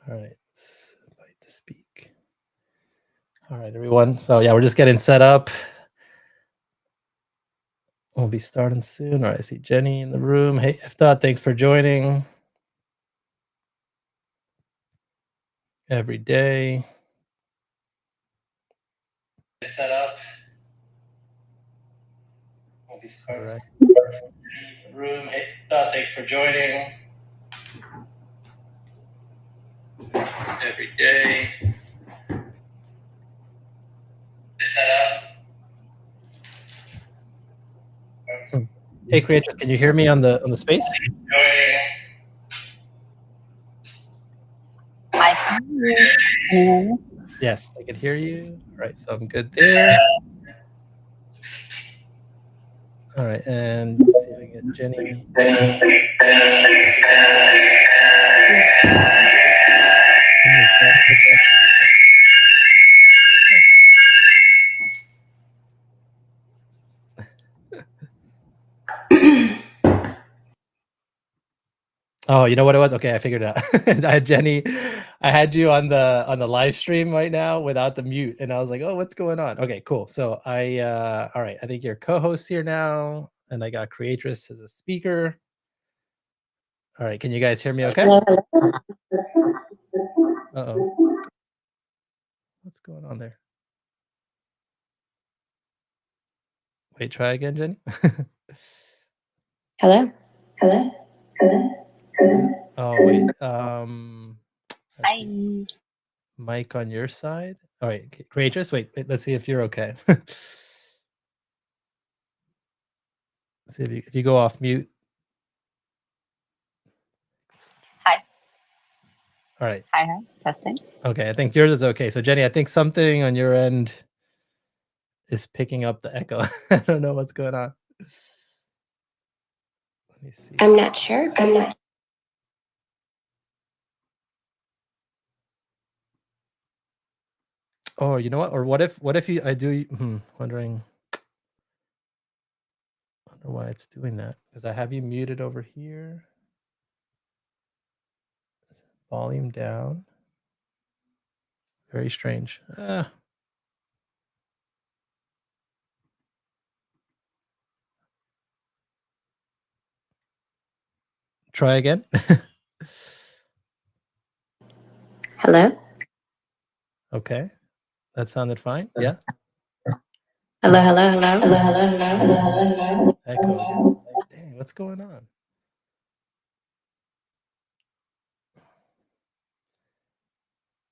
All right, let's invite to speak. All right, everyone. So yeah, we're just getting set up. We'll be starting soon. All right, I see Jenny in the room. Hey, Efta, thanks for joining. Every day. Set up. We'll be starting soon. In the room. Hey, Efta, thanks for joining. Every day. Set up. Hey, Creatress, can you hear me on the space? I can hear you. Yes, I can hear you. All right, so I'm good there. All right, and let's see if I can get Jenny. Oh, you know what it was? Okay, I figured it out. I had Jenny, I had you on the live stream right now without the mute, and I was like, "Oh, what's going on?" Okay, cool. So I all right, I think you're co-host here now, and I got Creatress as a speaker. All right, can you guys hear me okay? Uh-oh. What's going on there? Wait, try again, Jenny. Hello? Oh, wait. Let's Hi. see. Mic on your side. All right, Creatress, wait, let's see if you're okay. See if you go off mute. Hi. All right. Hi. Testing. Okay, I think yours is okay. So Jenny, I think something on your end is picking up the echo. I don't know what's going on. Let me see. I'm not sure. Oh, you know what? Or what if I do wondering wonder why it's doing that. Because I have you muted over here. Volume down. Very strange. Try again. Hello? Okay. That sounded fine. Yeah. Hello. Echo again. Dang, what's going on?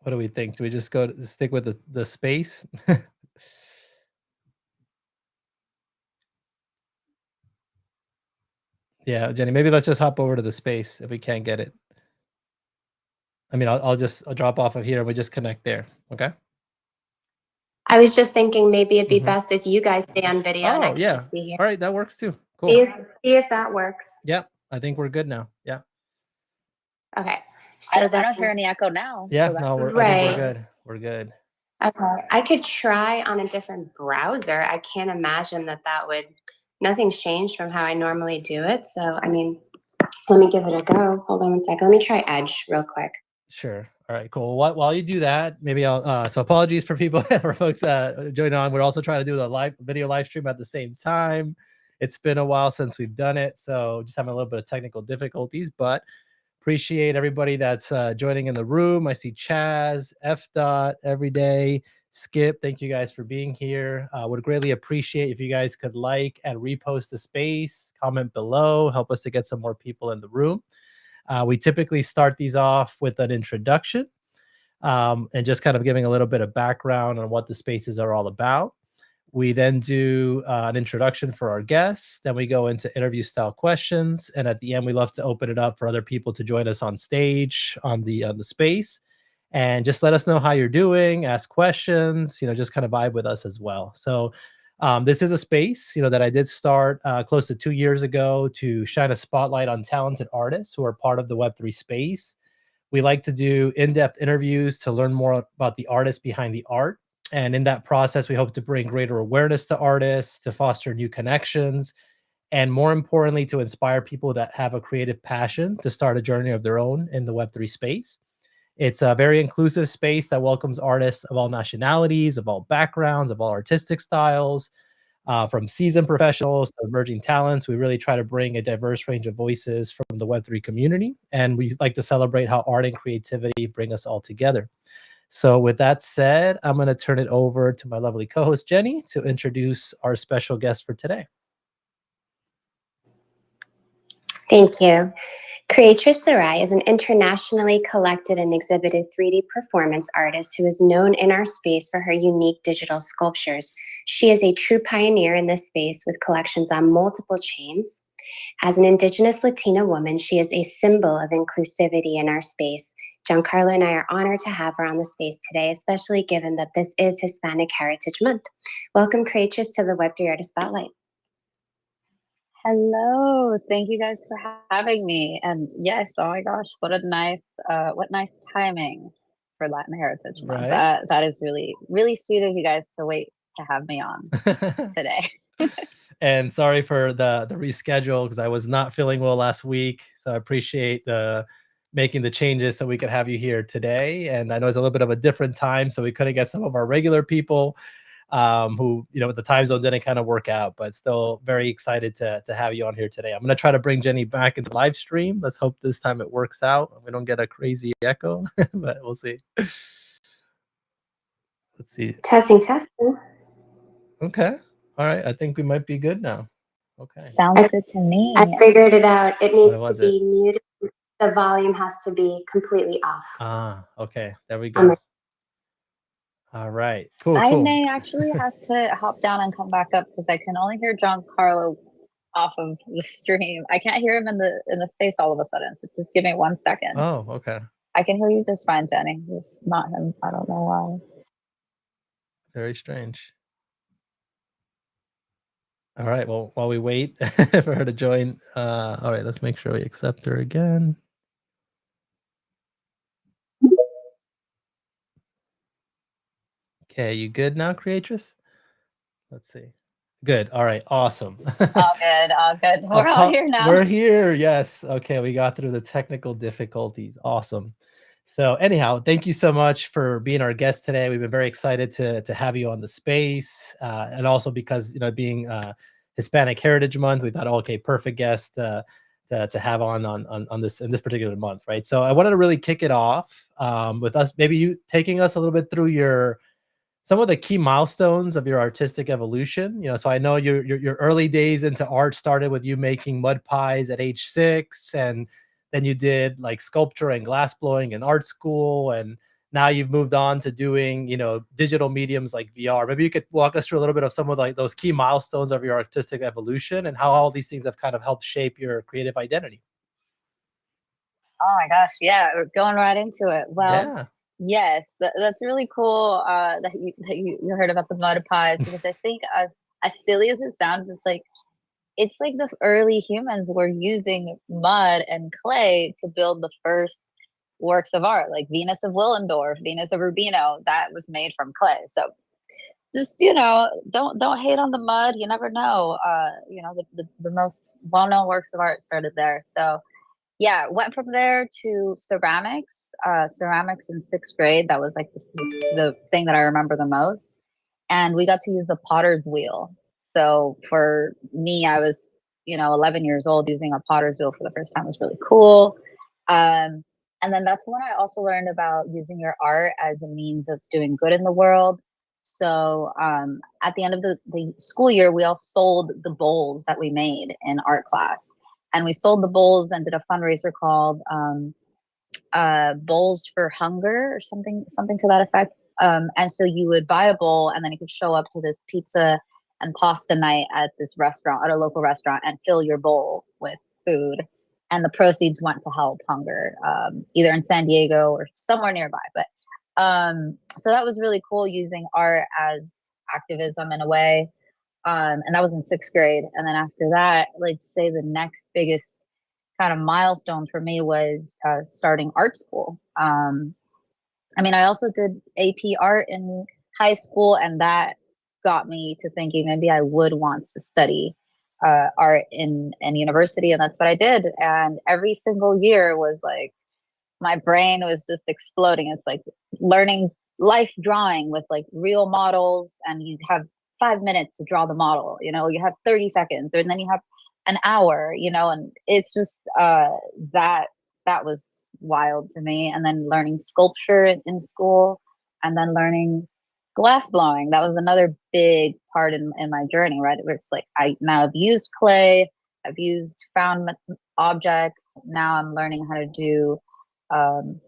What do we think? Do we just stick with the space? Yeah, Jenny, maybe let's just hop over to the space if we can't get it. I mean, I'll drop off of here and we just connect there. Okay. I was just thinking maybe it'd be best if you guys stay on video and I Oh, can yeah. just be here. All right, that works too. Cool. See if that works. Yep. I think we're good now. Yeah. Okay. So I don't hear any echo now. Yeah, so no, I think we're good. We're good. Okay. I could try on a different browser. I can't imagine that nothing's changed from how I normally do it. So, I mean, let me give it a go. Hold on one second. Let me try Edge real quick. Sure. All right, cool. While you do that, maybe I'll so apologies for people for folks joining on. We're also trying to do the video live stream at the same time. It's been a while since we've done it, so just having a little bit of technical difficulties, but appreciate everybody that's joining in the room. I see Chaz, F Dot, Everyday, Skip. Thank you guys for being here. Would greatly appreciate if you guys could like and repost the space, comment below, help us to get some more people in the room. We typically start these off with an introduction and just kind of giving a little bit of background on what the spaces are all about. We then do an introduction for our guests. Then we go into interview style questions. And at the end, we love to open it up for other people to join us on stage on the space. And just let us know how you're doing, ask questions, just kind of vibe with us as well. So this is a space, that I did start close to 2 years ago to shine a spotlight on talented artists who are part of the Web3 space. We like to do in-depth interviews to learn more about the artists behind the art. And in that process, we hope to bring greater awareness to artists, to foster new connections, and more importantly, to inspire people that have a creative passion to start a journey of their own in the Web3 space. It's a very inclusive space that welcomes artists of all nationalities, of all backgrounds, of all artistic styles, from seasoned professionals to emerging talents. We really try to bring a diverse range of voices from the Web3 community, and we like to celebrate how art and creativity bring us all together. So, with that said, I'm going to turn it over to my lovely co host, Jenny, to introduce our special guest for today. Thank you. Creatress Sarai is an internationally collected and exhibited 3D performance artist who is known in our space for her unique digital sculptures. She is a true pioneer in this space with collections on multiple chains. As an Indigenous Latina woman, she is a symbol of inclusivity in our space. Giancarlo and I are honored to have her on the space today, especially given that this is Hispanic Heritage Month. Welcome, Creatress, to the Web3 Artist Spotlight. Hello, thank you guys for having me. And yes, oh my gosh, what nice timing for Latin Heritage Month. Right. That is really, really sweet of you guys to wait to have me on today. And sorry for the reschedule because I was not feeling well last week. So I appreciate the making the changes so we could have you here today. And I know it's a little bit of a different time, so we couldn't get some of our regular people who, the time zone didn't kind of work out, but still very excited to have you on here today. I'm going to try to bring Jenny back into live stream. Let's hope this time it works out. We don't get a crazy echo, but we'll see. Let's see. Testing, testing. Okay. All right. I think we might be good now. Okay. Sounds good to me. I figured it out. It needs to be it? muted. The volume has to be completely off. Ah, okay. There we go. All right. Cool. I Cool. may actually have to hop down and come back up because I can only hear Giancarlo off of the stream. I can't hear him in the space all of a sudden. So just give me 1 second. Oh, okay. I can hear you just fine, Jenny. Just not him. I don't know why. Very strange. All right. Well, while we wait for her to join, all right, let's make sure we accept her again. Okay, you good now, Creatress? Let's see. Good. All right. Awesome. All good. All good. We're all here now. We're here. Yes. Okay. We got through the technical difficulties. Awesome. So anyhow, thank you so much for being our guest today. We've been very excited to have you on the space, and also because being Hispanic Heritage Month, we thought, okay, perfect guest to have on this in this particular month, right? So I wanted to really kick it off with us, maybe you taking us a little bit through some of the key milestones of your artistic evolution. So I know your early days into art started with you making mud pies at age 6, and then you did like sculpture and glass blowing in art school, and now you've moved on to doing digital mediums like VR. Maybe you could walk us through a little bit of some of like those key milestones of your artistic evolution and how all these things have kind of helped shape your creative identity. Oh my gosh, yeah, we're going right into it. Well, Yeah. Yes, that's really cool that you heard about the mud pies, because I think as silly as it sounds, it's like the early humans were using mud and clay to build the first works of art, like Venus of Willendorf, Venus of Urbino, that was made from clay. So just don't hate on the mud. You never know. The most well-known works of art started there. So yeah, went from there to ceramics. Ceramics in 6th grade. That was like the thing that I remember the most. And we got to use the potter's wheel. So for me, I was 11 years old, using a potter's wheel for the first time was really cool. And then that's when I also learned about using your art as a means of doing good in the world. So at the end of the school year, we all sold the bowls that we made in art class. And we sold the bowls and did a fundraiser called Bowls for Hunger or something to that effect. And so you would buy a bowl and then you could show up to this pizza and pasta night at this restaurant, at a local restaurant, and fill your bowl with food. And the proceeds went to help hunger, either in San Diego or somewhere nearby. But so that was really cool, using art as activism in a way. And that was in 6th grade. And then after that, let's say the next biggest kind of milestone for me was starting art school. I also did AP art in high school, and that got me to thinking maybe I would want to study art in university. And that's what I did. And every single year was like my brain was just exploding. It's like learning life drawing with like real models, and you have 5 minutes to draw the model, you know, you have 30 seconds, and then you have an hour, you know, and it's just that that was wild to me. And then learning sculpture in school, and then learning glass blowing. That was another big part in my journey, right? Where it's like I now have used clay, I've used found objects. Now I'm learning how to do um,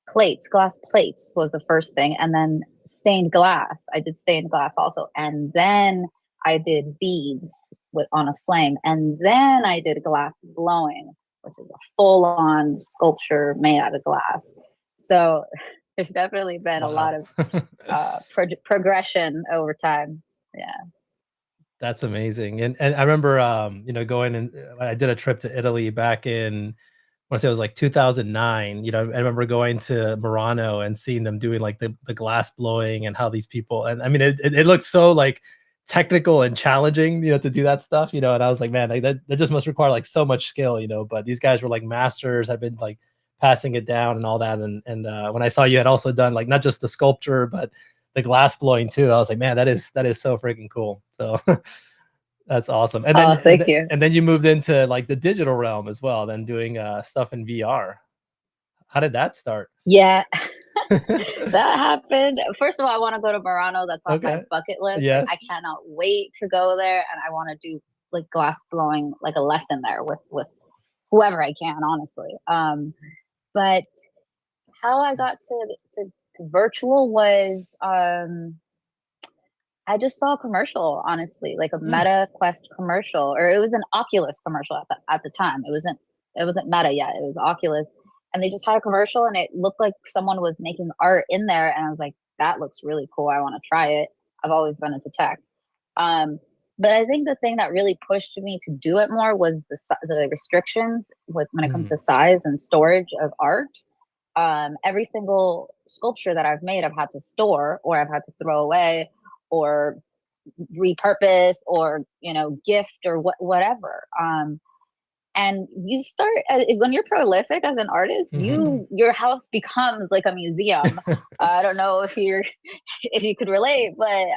plates. Glass plates was the first thing, and then stained glass. I did stained glass also, and then I did beads with on a flame, and then I did glass blowing, which is a full-on sculpture made out of glass. So there's definitely been a lot Wow. of progression over time. Yeah. That's amazing. And I remember, you know, going and I did a trip to Italy back in, I want to say it was like 2009. You know, I remember going to Murano and seeing them doing like the glass blowing and how these people, and I mean, it looked so like technical and challenging, you know, to do that stuff, you know, and I was like, man, like that just must require like so much skill, you know, but these guys were like masters, had been like passing it down and all that. And when I saw you had also done like not just the sculpture, but the glass blowing too, I was like, man, that is so freaking cool. So that's awesome. And then Oh, thank you. and then you moved into like the digital realm as well, then doing stuff in VR. How did that start? Yeah, that happened. First of all, I want to go to Murano. That's on my Okay. bucket list. Like, I Yes. cannot wait to go there, and I want to do like glass blowing, like a lesson there with whoever I can, honestly. But how I got to virtual was I just saw a commercial, honestly, like a Hmm. Meta Quest commercial, or it was an Oculus commercial at the time. It wasn't Meta yet. It was Oculus, and they just had a commercial, and it looked like someone was making art in there, and I was like, that looks really cool. I want to try it. I've always been into tech. Um, but I think the thing that really pushed me to do it more was the restrictions with when it comes Hmm. to size and storage of art. Every single sculpture that I've made, I've had to store, or I've had to throw away, or repurpose, or gift, or whatever. And you start when you're prolific as an artist, Hmm. your house becomes like a museum. I don't know if you're if you could relate, but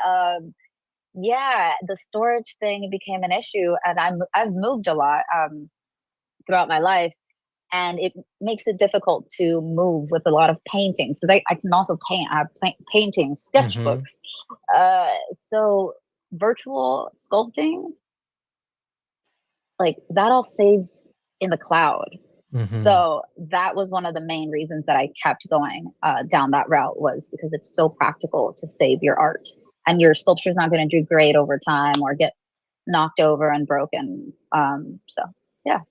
yeah, the storage thing became an issue, and I've moved a lot throughout my life, and it makes it difficult to move with a lot of paintings, because I can also paint. I have paintings, Hmm. sketchbooks. So virtual sculpting, like that all saves in the cloud. Hmm. So that was one of the main reasons that I kept going down that route, was because it's so practical to save your art, and your sculpture's not going to degrade over time or get knocked over and broken. So yeah.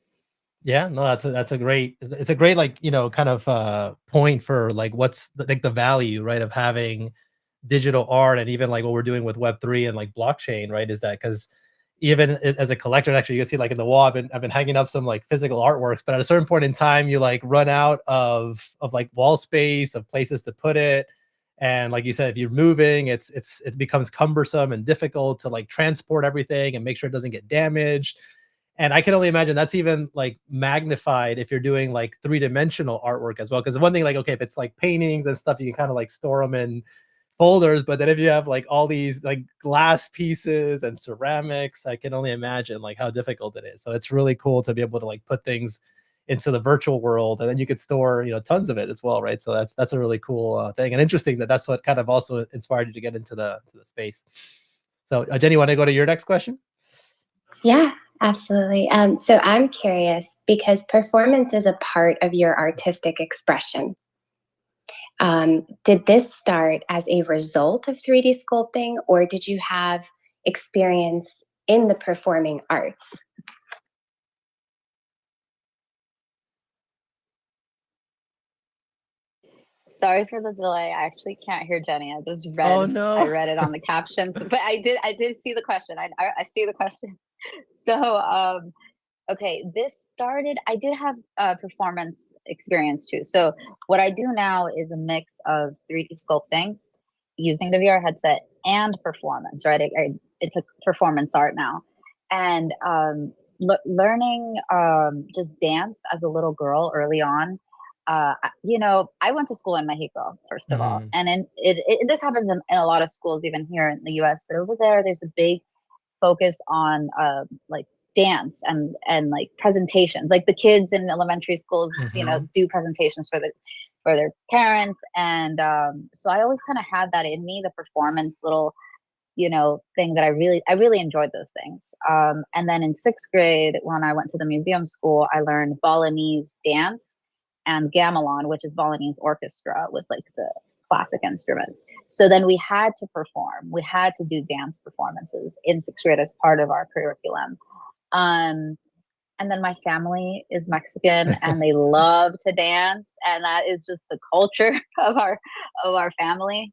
Yeah, no, that's a great, it's a great like, you know, kind of point for like what's like the value, right, of having digital art, and even like what we're doing with Web3 and like blockchain, right? Is that because even as a collector, actually, you can see like in the wall, I've been hanging up some like physical artworks, but at a certain point in time, you like run out of like wall space, of places to put it. And like you said, if you're moving, it becomes cumbersome and difficult to like transport everything and make sure it doesn't get damaged. And I can only imagine that's even like magnified if you're doing like three-dimensional artwork as well. Because one thing, like, okay, if it's like paintings and stuff, you can kind of like store them in folders. But then if you have like all these like glass pieces and ceramics, I can only imagine like how difficult it is. So it's really cool to be able to like put things into the virtual world, and then you could store, you know, tons of it as well, right? So that's a really cool thing, and interesting that that's what kind of also inspired you to get into the space. So Jenny, you want to go to your next question? Yeah, absolutely. So I'm curious because performance is a part of your artistic expression. Did this start as a result of 3D sculpting, or did you have experience in the performing arts? Sorry for the delay. I actually can't hear Jenny. I just Oh I no. read it on the captions, but I did see the question. I see the question. So okay, this started. I did have performance experience too. So what I do now is a mix of 3D sculpting using the VR headset and performance. Right, it's a performance art now, and learning just dance as a little girl early on. you know, I went to school in Mexico, first of all, and then this happens in a lot of schools, even here in the US, but over there, there's a big focus on like dance and like presentations. Like the kids in elementary schools, you know, do presentations for their parents, and so I always kind of had that in me, the performance little, you know, thing that I really enjoyed those things. And then in sixth grade, when I went to the museum school, I learned Balinese dance and gamelan, which is Balinese orchestra with like the classic instruments. So then we had to perform. We had to do dance performances in sixth grade as part of our curriculum. And then my family is Mexican and they love to dance, and that is just the culture of our family.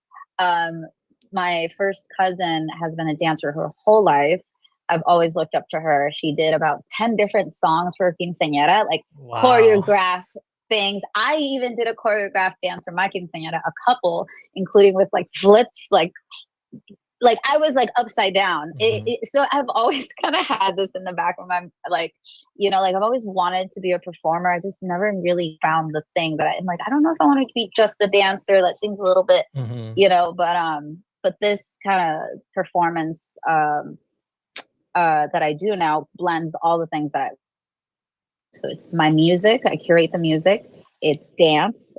My first cousin has been a dancer her whole life. I've always looked up to her. She did about 10 different songs for quinceañera, like choreographed things. I even did a choreographed dance for my quinceañera, a couple, including with like flips, like I was like upside down. So I've always kind of had this in the back of my, like, you know, like I've always wanted to be a performer. I just never really found the thing that I'm like, I don't know if I want to be just a dancer that sings a little bit, you know, but this kind of performance that I do now blends all the things that so it's my music, I curate the music, it's dance,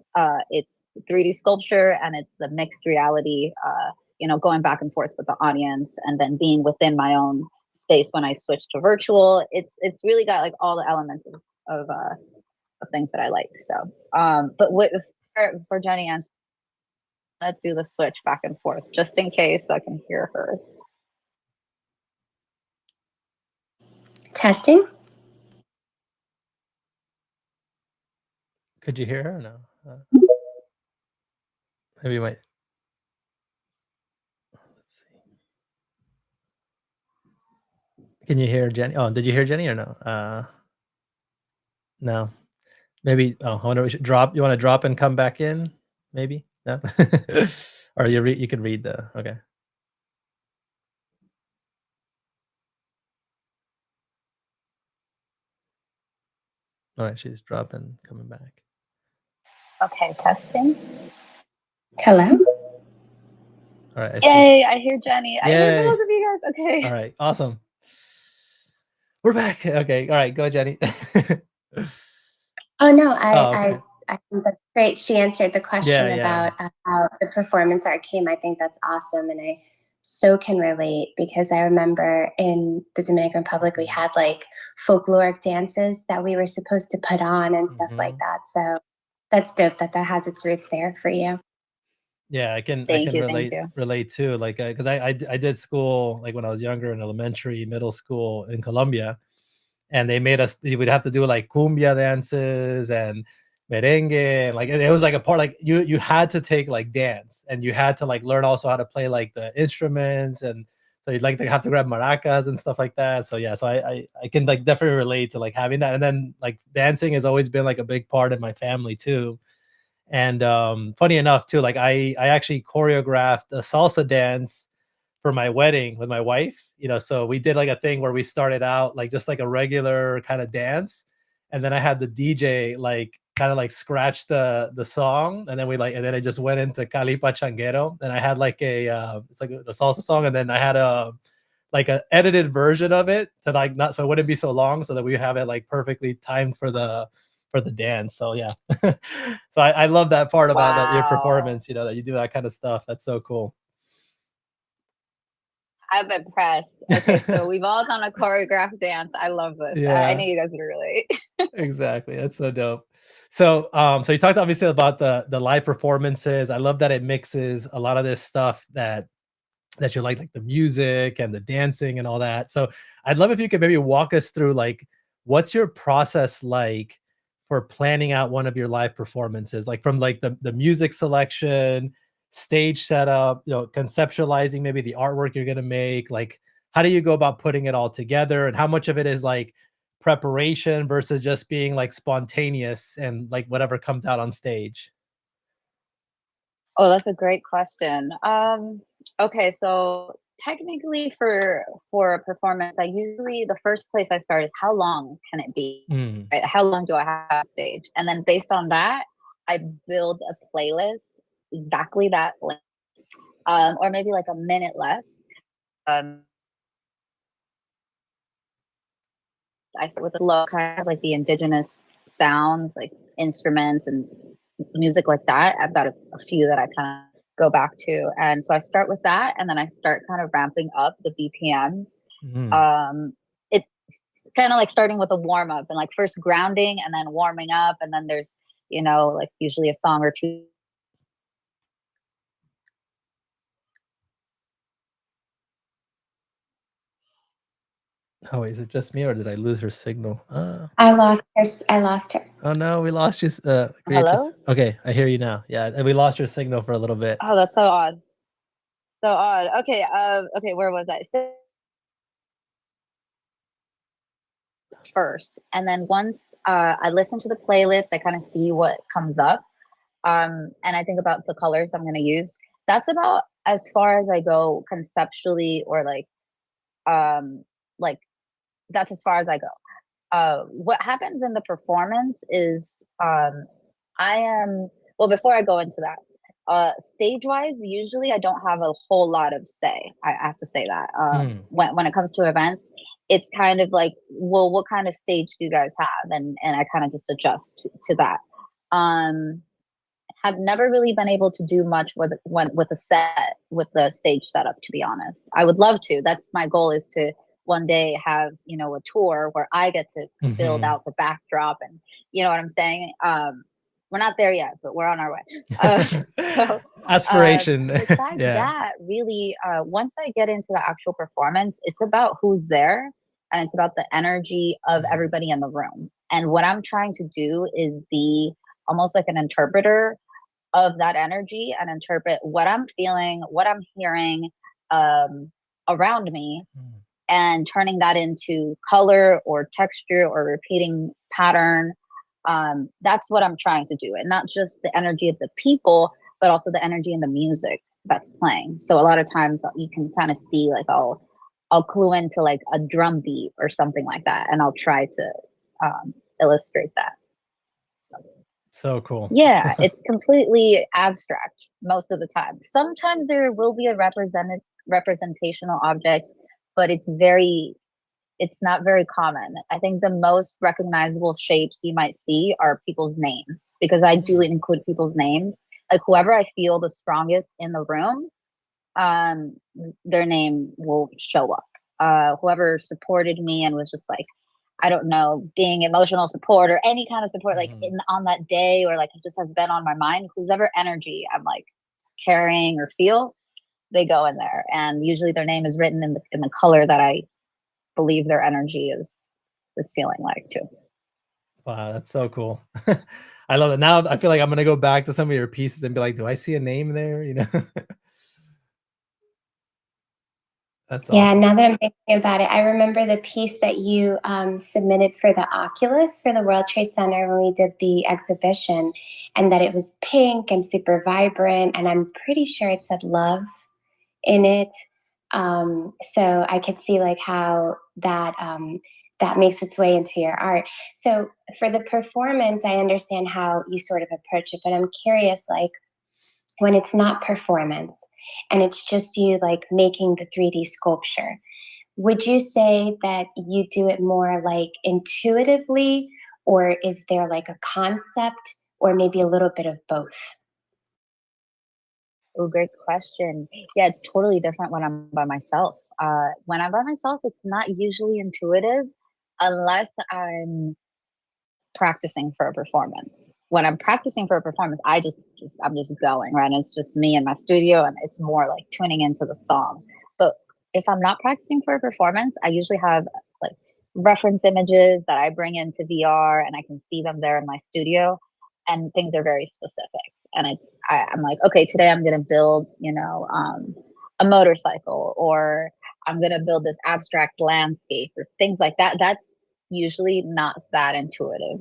it's 3D sculpture, and it's the mixed reality, you know, going back and forth with the audience, and then being within my own space when I switch to virtual. It's really got like all the elements of things that I like. So, but for Jenny and let's do the switch back and forth just in case I can hear her. Testing. Could you hear her or no? Maybe you might. Let's see. Can you hear Jenny? Oh, did you hear Jenny or no? No. Maybe. Oh, I wonder. We should drop. You want to drop and come back in? Maybe. No. Or you can read the. Okay. All right. She's dropping, coming back. Okay, testing. Hello. All right. Yay! I hear Jenny. I hear both of you guys. Okay. All right. Awesome. We're back. Okay. All right. Go, Jenny. Oh no, okay. I think that's great. She answered the question about how the performance art came. I think that's awesome, and I so can relate because I remember in the Dominican Republic we had like folkloric dances that we were supposed to put on and stuff like that. So that's dope that has its roots there for you. Yeah, I can Thank you. relate too. Like, because I did school like when I was younger in elementary, middle school in Colombia, and they made us. You would have to do like cumbia dances and merengue, and like it was like a part like you had to take like dance, and you had to like learn also how to play like the instruments, and so you'd like to have to grab maracas and stuff like that. So yeah, so I can like definitely relate to like having that, and then like dancing has always been like a big part of my family too. And funny enough too, like I actually choreographed a salsa dance for my wedding with my wife, you know, so we did like a thing where we started out like just like a regular kind of dance, and then I had the DJ like kind of like scratch the song, and then and then I just went into Calipa Changuero, and I had like it's like a salsa song, and then I had a like an edited version of it to like not so it wouldn't be so long, so that we have it like perfectly timed for the dance. So yeah. So I love that part about that your performance, you know, that you do that kind of stuff. That's so cool. I'm impressed. Okay, so we've all done a choreographed dance. I love this. Yeah. I know you guys would relate. Exactly. That's so dope. So so you talked obviously about the live performances. I love that it mixes a lot of this stuff that you like the music and the dancing and all that. So I'd love if you could maybe walk us through like what's your process like for planning out one of your live performances, like from like the music selection, stage setup, you know, conceptualizing maybe the artwork you're going to make, like how do you go about putting it all together, and how much of it is like preparation versus just being like spontaneous and like whatever comes out on stage? Oh, that's a great question. Okay, so technically for a performance, I usually the first place I start is how long can it be? Right? How long do I have on stage? And then based on that, I build a playlist exactly that length, or maybe like a minute less. I start with the low, kind of like the indigenous sounds, like instruments and music like that. I've got a few that I kind of go back to. And so I start with that, and then I start kind of ramping up the BPMs. It's kind of like starting with a warm up, and like first grounding and then warming up. And then there's, like usually a song or two. Oh, wait, is it just me or did I lose her signal? I lost her. I lost her. Oh no, we lost you. Creatress. Hello? Okay, I hear you now. Yeah, and we lost your signal for a little bit. Oh, that's so odd. So odd. Okay. Okay. Where was I? First, and then once I listen to the playlist, I kind of see what comes up, and I think about the colors I'm going to use. That's about as far as I go conceptually, or like that's as far as I go. What happens in the performance is I am, well, before I go into that, stage wise, usually I don't have a whole lot of say. I have to say that when it comes to events, it's kind of like, well, what kind of stage do you guys have? And I kind of just adjust to that. Have never really been able to do much with the stage setup, to be honest. I would love to. That's my goal, is to one day have, a tour where I get to build out the backdrop, and you know what I'm saying? We're not there yet, but we're on our way. Aspiration. Besides that, really, once I get into the actual performance, it's about who's there, and it's about the energy of everybody in the room. And what I'm trying to do is be almost like an interpreter of that energy, and interpret what I'm feeling, what I'm hearing around me, and turning that into color or texture or repeating pattern. That's what I'm trying to do. And not just the energy of the people, but also the energy in the music that's playing. So a lot of times you can kind of see, like, I'll clue into like a drum beat or something like that, and I'll try to illustrate that. So cool. Yeah, it's completely abstract most of the time. Sometimes there will be a representational object, but it's not very common. I think the most recognizable shapes you might see are people's names, because I do include people's names. Like whoever I feel the strongest in the room, their name will show up. Whoever supported me and was just like, I don't know, being emotional support or any kind of support, like on that day, or like it just has been on my mind, whoever energy I'm like carrying or feel, they go in there. And usually their name is written in the color that I believe their energy is feeling like too. Wow, that's so cool. I love it. Now I feel like I'm gonna go back to some of your pieces and be like, do I see a name there? That's awesome. Yeah, now that I'm thinking about it, I remember the piece that you submitted for the Oculus for the World Trade Center when we did the exhibition, and that it was pink and super vibrant, and I'm pretty sure it said love in it. So I could see like how that that makes its way into your art. So for the performance, I understand how you sort of approach it, but I'm curious, like, when it's not performance and it's just you like making the 3D sculpture, would you say that you do it more like intuitively, or is there like a concept, or maybe a little bit of both? Oh, great question. Yeah, it's totally different when I'm by myself. When I'm by myself, it's not usually intuitive unless I'm practicing for a performance. When I'm practicing for a performance, I'm just going, right? And it's just me in my studio, and it's more like tuning into the song. But if I'm not practicing for a performance, I usually have like reference images that I bring into VR, and I can see them there in my studio, and things are very specific. And I'm like, okay, today I'm going to build, a motorcycle, or I'm going to build this abstract landscape, or things like that. That's usually not that intuitive.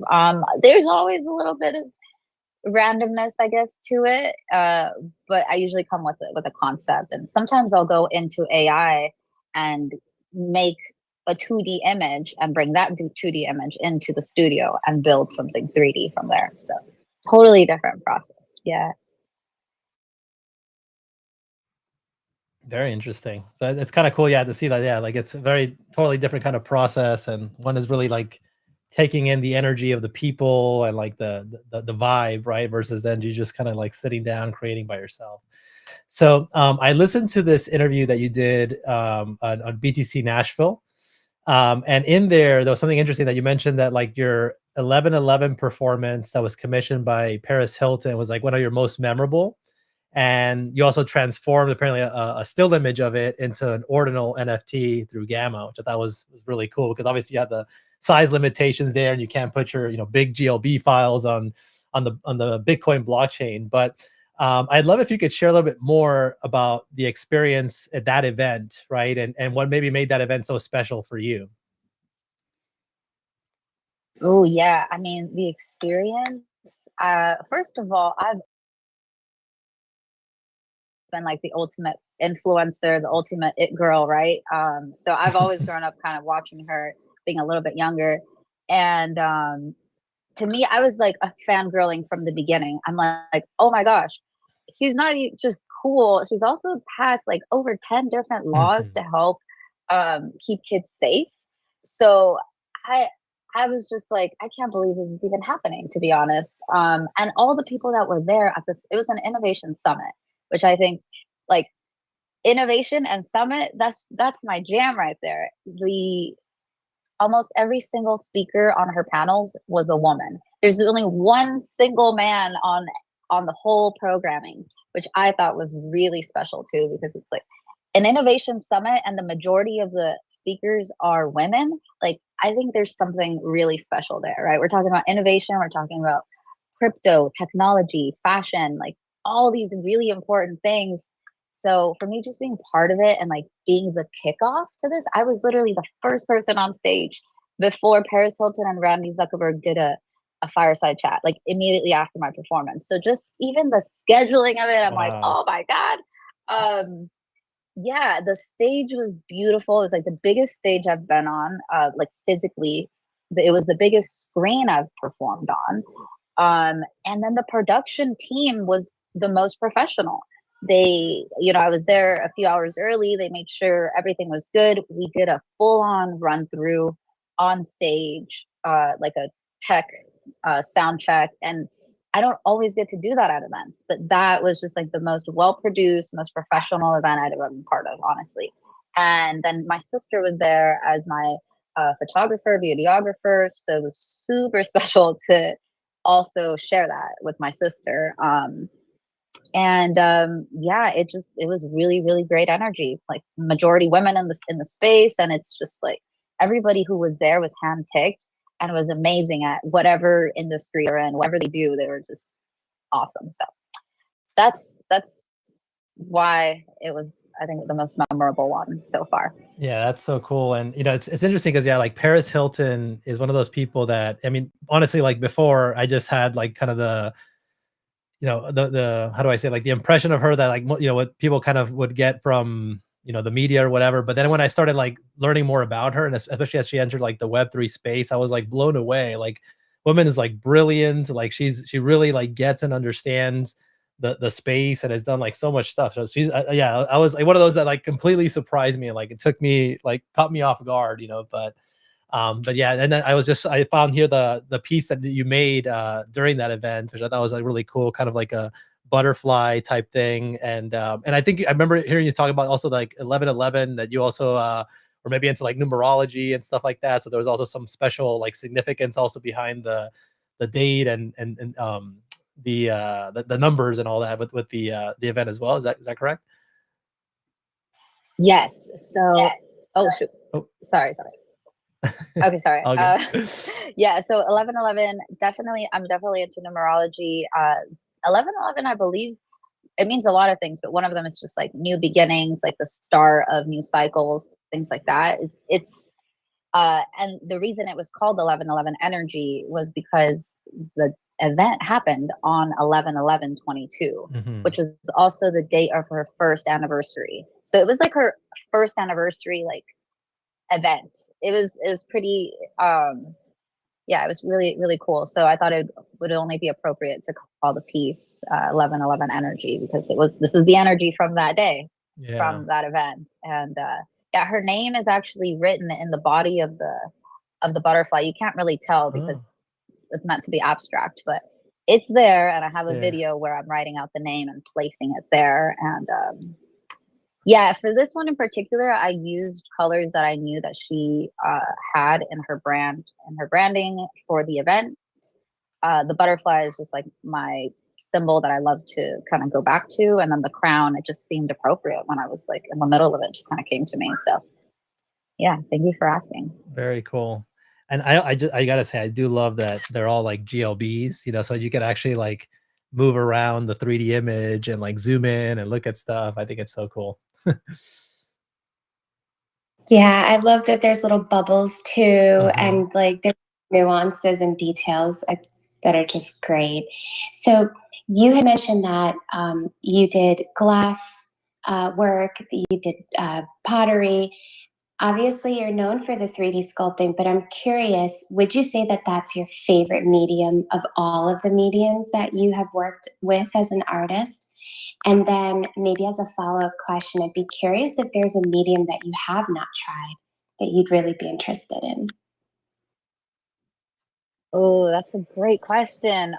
There's always a little bit of randomness, I guess, to it. But I usually come with a concept, and sometimes I'll go into AI and make a 2D image and bring that 2D image into the studio and build something 3D from there. So totally different process. Yeah. Very interesting. So it's kind of cool, yeah, to see that. Yeah, like it's a very totally different kind of process, and one is really like taking in the energy of the people and like the vibe, right? Versus then you just kind of like sitting down creating by yourself. So I listened to this interview that you did on BTC Nashville, and in there was something interesting that you mentioned that like your 11/11 performance that was commissioned by Paris Hilton was like one of your most memorable, and you also transformed apparently a still image of it into an ordinal NFT through Gamma, which I thought was really cool because obviously you have the size limitations there, and you can't put your big GLB files on the Bitcoin blockchain. But I'd love if you could share a little bit more about the experience at that event, right? And what maybe made that event so special for you. Oh yeah. I mean, the experience. First of all, I've been like the ultimate influencer, the ultimate it girl, right? So I've always grown up kind of watching her, being a little bit younger, and to me, I was like a fangirling from the beginning. I'm like, oh my gosh, she's not just cool. She's also passed like over 10 different laws Mhm. to help keep kids safe. So I I was just like, I can't believe this is even happening, to be honest. And all the people that were there at this, it was an innovation summit, which I think like innovation and summit, that's my jam right there. The almost every single speaker on her panels was a woman. There's only one single man on the whole programming, which I thought was really special too, because it's like an innovation summit and the majority of the speakers are women. Like I think there's something really special there, right? We're talking about innovation, we're talking about crypto, technology, fashion, like all these really important things. So for me, just being part of it and like being the kickoff to this, I was literally the first person on stage before Paris Hilton and Randy Zuckerberg did a fireside chat, like immediately after my performance. So just even the scheduling of it, I'm like, Wow. oh my God. Yeah, the stage was beautiful. It was like the biggest stage I've been on, like physically. It was the biggest screen I've performed on. And then the production team was the most professional. They, I was there a few hours early. They made sure everything was good. We did a full on run through on stage, like a tech sound check. And I don't always get to do that at events, but that was just like the most well produced, most professional event I'd ever been part of, honestly. And then my sister was there as my photographer, videographer. So it was super special to also share that with my sister. And yeah, it was really, really great energy. Like majority women in the space, and it's just like everybody who was there was handpicked and was amazing at whatever industry they're in, whatever they do. They were just awesome. So that's why it was, I think, the most memorable one so far. Yeah, that's so cool. And it's interesting because yeah, like Paris Hilton is one of those people that I mean, honestly, like before I just had like kind of the how do I say, like the impression of her that like what people kind of would get from the media or whatever. But then when I started like learning more about her, and especially as she entered like the Web3 space, I was like blown away. Like woman is like brilliant. Like she really like gets and understands the space and has done like so much stuff. So she's yeah, I was like one of those that like completely surprised me, and like it took me like caught me off guard, but yeah, and then I found here the piece that you made during that event, which I thought was like really cool, kind of like a butterfly type thing. And I think I remember hearing you talk about also like 11/11, that you also were maybe into like numerology and stuff like that. So there was also some special like significance also behind the date and the numbers and all that with the event as well. Is that correct? Yes. So, oh shoot, Oh, sorry. Okay, sorry. all good. Yeah, so 11/11, definitely, I'm definitely into numerology. 11/11, I believe it means a lot of things, but one of them is just like new beginnings, like the start of new cycles, things like that. It's and the reason it was called 11/11 energy was because the event happened on 11/11/22, Mhm. which was also the date of her first anniversary. So it was like her first anniversary, like event. It was pretty yeah, it was really, really cool. So I thought it would only be appropriate to call the piece 1111 energy, because this is the energy from that day, Yeah. from that event. And yeah, her name is actually written in the body of the butterfly. You can't really tell Oh, because it's meant to be abstract, but it's there. And I have a there. video where I'm writing out the name and placing it there. And yeah, for this one in particular, I used colors that I knew that she had in her branding for the event. The butterfly is just like my symbol that I love to kind of go back to, and then the crown, it just seemed appropriate when I was like in the middle of it. Just kind of came to me. So yeah, thank you for asking. Very cool. And I gotta say, I do love that they're all like GLBs, you know, so you can actually like move around the 3D image and like zoom in and look at stuff. I think it's so cool. Yeah, I love that there's little bubbles too, Mhm. and like there's nuances and details that are just great. So you had mentioned that you did glass work, that you did pottery. Obviously, you're known for the 3D sculpting, but I'm curious, would you say that that's your favorite medium of all of the mediums that you have worked with as an artist? And then maybe as a follow-up question, I'd be curious if there's a medium that you have not tried that you'd really be interested in. Oh, that's a great question.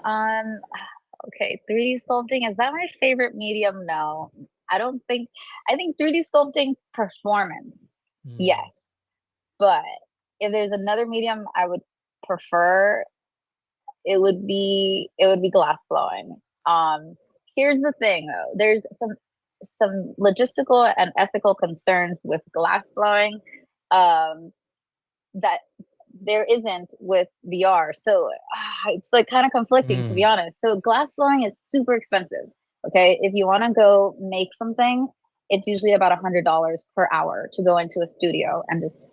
Okay, 3D sculpting, is that my favorite medium? No. I don't think I think 3D sculpting performance. Mm. Yes. But if there's another medium I would prefer, it would be glass blowing. Here's the thing though. There's some logistical and ethical concerns with glass blowing. That there isn't with VR. So it's like kind of conflicting, to be Mm. honest. So glass blowing is super expensive. Okay, if you want to go make something, it's usually about $100 per hour to go into a studio and just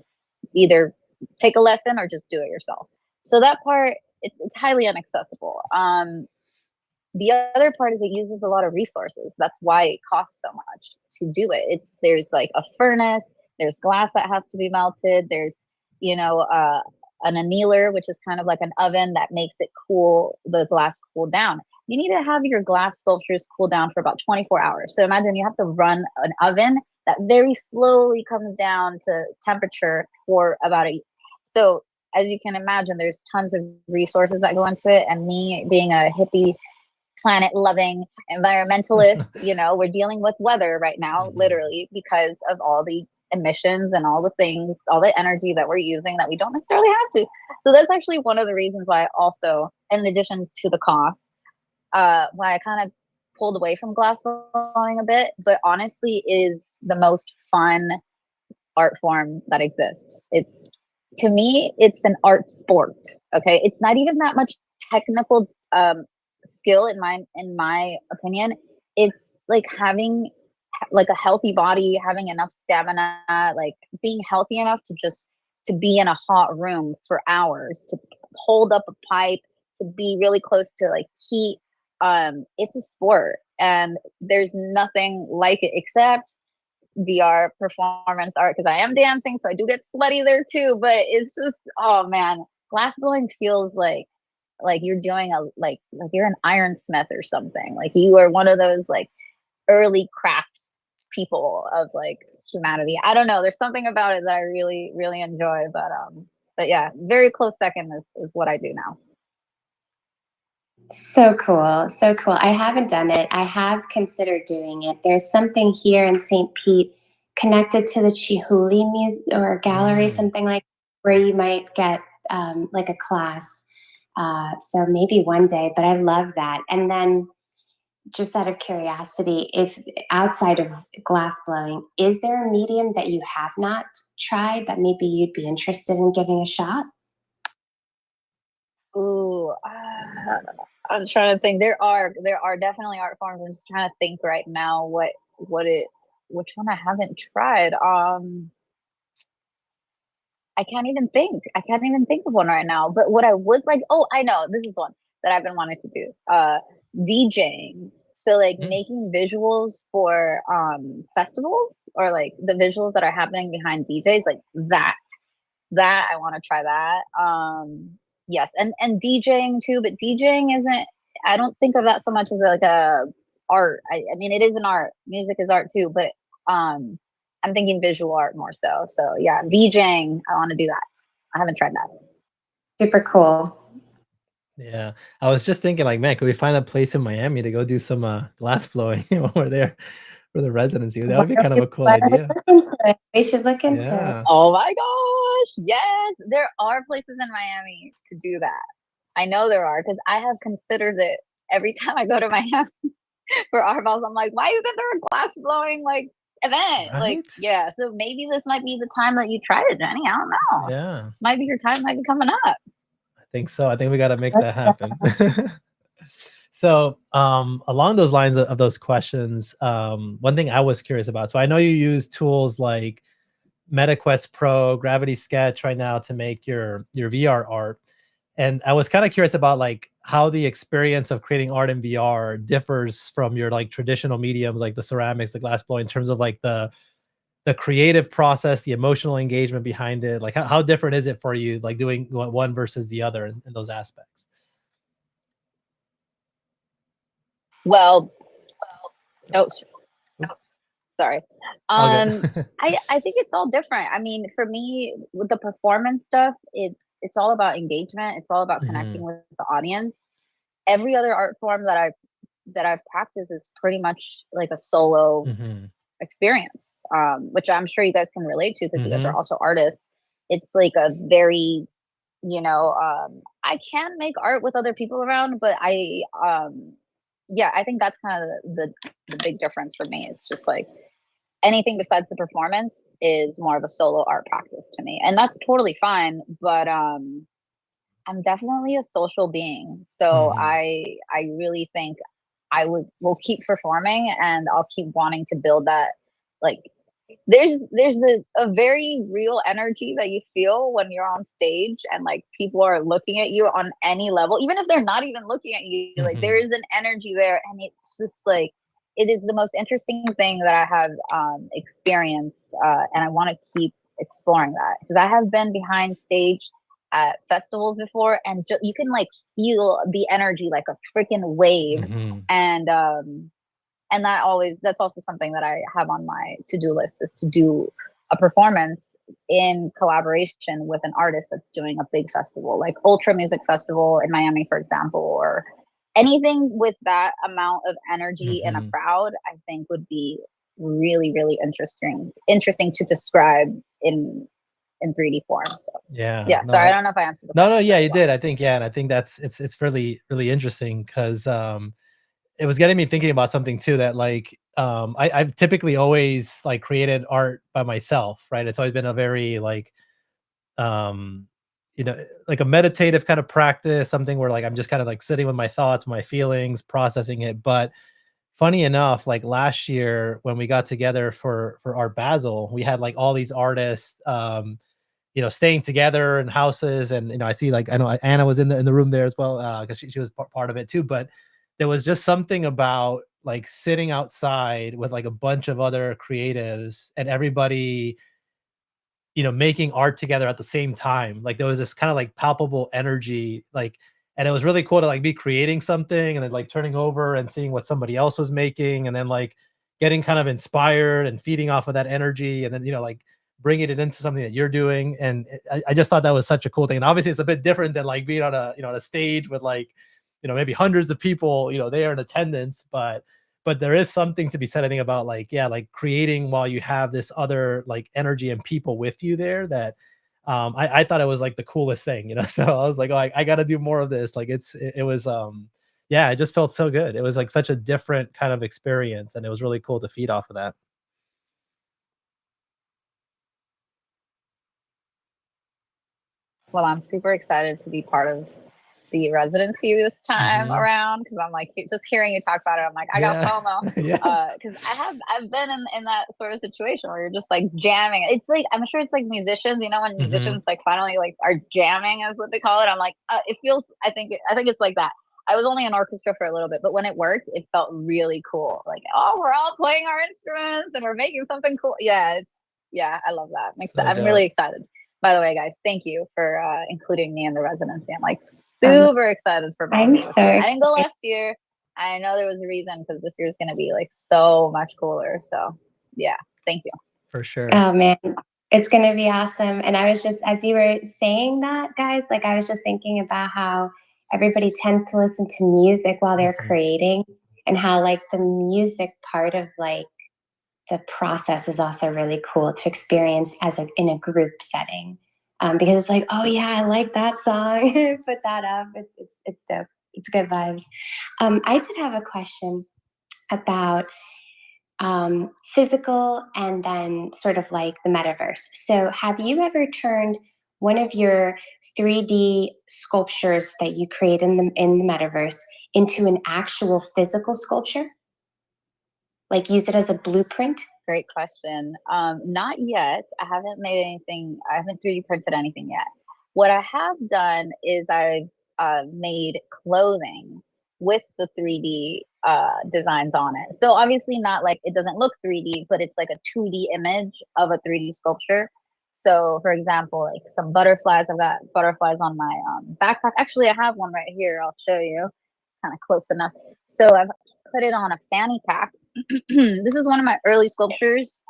either take a lesson or just do it yourself. So that part, it's highly inaccessible. The other part is it uses a lot of resources. That's why it costs so much to do it. There's like a furnace, there's glass that has to be melted, there's you know an annealer, which is kind of like an oven that makes it cool, the glass cool down. You need to have your glass sculptures cool down for about 24 hours. So imagine you have to run an oven that very slowly comes down to temperature for about a. So as you can imagine, there's tons of resources that go into it. And me being a hippie planet loving environmentalist, we're dealing with weather right now, Mhm. literally, because of all the emissions and all the things, all the energy that we're using that we don't necessarily have to. So that's actually one of the reasons why I also, in addition to the cost, why I kind of pulled away from glass blowing a bit, but honestly is the most fun art form that exists. It's, to me, it's an art sport. Okay, it's not even that much technical skill in my opinion. It's like having like a healthy body, having enough stamina, like being healthy enough to be in a hot room for hours, to hold up a pipe, to be really close to like heat. It's a sport, and there's nothing like it except VR performance art, because I am dancing, so I do get sweaty there too. But it's just, oh man, glass blowing feels like you're doing a like you're an ironsmith or something. Like you are one of those like early crafts people of like humanity. I don't know. There's something about it that I really really enjoy. But yeah, very close second is what I do now. So cool. So cool. I haven't done it. I have considered doing it. There's something here in St. Pete connected to the Chihuly Museum or Gallery, Mm. something like where you might get like a class. So maybe one day, but I love that. And then just out of curiosity, if outside of glass blowing, is there a medium that you have not tried that maybe you'd be interested in giving a shot? Ooh, I'm trying to think. There are definitely art forms. I'm just trying to think right now what it which one I haven't tried. I can't even think. I can't even think of one right now. But what I would like, oh, I know, this is one that I've been wanting to do. DJing. So like Mm. making visuals for festivals, or like the visuals that are happening behind DJs, like that. That I want to try that. yes, and DJing too, but DJing isn't. I don't think of that so much as like a art. I mean, it is an art. Music is art too, but I'm thinking visual art more so. So yeah, DJing. I want to do that. I haven't tried that. Super cool. Yeah, I was just thinking, like, man, could we find a place in Miami to go do some glass blowing when we're there for the residency? That would be kind of a cool Why don't we idea. look into it? We should look into it. Yeah. Oh my gosh, yes, there are places in Miami to do that. I know there are because I have considered it every time I go to Miami for art balls. I'm like, why isn't there a glass blowing like event? Like, Right? yeah. So maybe this might be the time that you try it, Jenny. I don't know. Yeah, Might be your time. Might be coming up. I think so. I think we got to make that Let's happen. So, along those lines of those questions, one thing I was curious about. So I know you use tools like MetaQuest Pro, Gravity Sketch right now to make your VR art. And I was kind of curious about like how the experience of creating art in VR differs from your like traditional mediums like the ceramics, the glass blowing, in terms of like the creative process, the emotional engagement behind it. Like how different is it for you, like doing one versus the other in those aspects? Well, oh, sorry. Okay. I think it's all different. I mean, for me, with the performance stuff, it's all about engagement. It's all about connecting Mhm, with the audience. Every other art form that I've practiced is pretty much like a solo mhm, experience, which I'm sure you guys can relate to because you guys are mhm, also artists. It's like a very, I can make art with other people around, but yeah, I think that's kind of the big difference for me. It's just like anything besides the performance is more of a solo art practice to me, and that's totally fine. But I'm definitely a social being, so mhm, I really think will keep performing, and I'll keep wanting to build that. Like, there's a very real energy that you feel when you're on stage and like people are looking at you on any level, even if they're not even looking at you. Like, there mhm, is an energy there, and it's just like it is the most interesting thing that I have experienced, and I want to keep exploring that because I have been behind stage at festivals before, and you can like feel the energy like a freaking wave, mhm. and that's also something that I have on my to-do list, is to do a performance in collaboration with an artist that's doing a big festival, like Ultra Music Festival in Miami, for example, or anything with that amount of energy in a Mhm. crowd. I think would be really, really interesting to describe in 3D form. So Yeah, yeah, no, sorry, I don't know if I answered the no, question yeah, very you well. did. I think, yeah, and I think that's it's really really interesting because it was getting me thinking about something too that like I've typically always like created art by myself, right? It's always been a very like um like a meditative kind of practice, something where like I'm just kind of like sitting with my thoughts, my feelings, processing it. But funny enough, like last year when we got together for Art Basel, we had like all these artists staying together in houses. And, I see like, I know Anna was in the room there as well. Cause she was part of it too. But there was just something about like sitting outside with like a bunch of other creatives and everybody, making art together at the same time. Like there was this kind of like palpable energy, like, and it was really cool to like be creating something and then like turning over and seeing what somebody else was making and then like getting kind of inspired and feeding off of that energy and then like bringing it into something that you're doing. And I just thought that was such a cool thing. And obviously it's a bit different than like being on a on a stage with like maybe hundreds of people there in attendance, but there is something to be said, I think, about like, yeah, like creating while you have this other like energy and people with you there that I thought it was like the coolest thing. So I was like, oh, I got to do more of this. Like it was yeah, it just felt so good. It was like such a different kind of experience and it was really cool to feed off of that. Well, I'm super excited to be part of the residency this time Hmm. around because I'm like just hearing you talk about it. I'm like, I got Yeah. FOMO Yeah. because I've been in that sort of situation where you're just like jamming. It's like I'm sure it's like musicians, when Hmm. musicians like finally like are jamming, is what they call it. I'm like, it feels. I think it's like that. I was only in orchestra for a little bit, but when it worked, it felt really cool. Like, oh, we're all playing our instruments and we're making something cool. Yeah, I love that. So I'm really dope. excited. By the way, guys, thank you for including me in the residency. I'm like super excited for both I'm of you. so I didn't go last year. I know there was a reason because this year's going to be like so much cooler. So yeah, thank you. For sure. Oh man, it's gonna be awesome. And I was just, as you were saying that, guys, like I was just thinking about how everybody tends to listen to music while they're creating, and how like the music part of like the process is also really cool to experience as in a group setting, because it's like, oh yeah, I like that song. Put that up. It's dope. It's good vibes. I did have a question about physical and then sort of like the metaverse. So, have you ever turned one of your 3D sculptures that you create in the metaverse into an actual physical sculpture? Like use it as a blueprint? Great question. Not yet. I haven't made anything. I haven't 3D printed anything yet. What I have done is I've made clothing with the 3D designs on it. So obviously not like it doesn't look 3D, but it's like a 2D image of a 3D sculpture. So for example, like some butterflies. I've got butterflies on my backpack. Actually, I have one right here. I'll show you. Kind of close enough. So I've put it on a fanny pack. This is one of my early sculptures.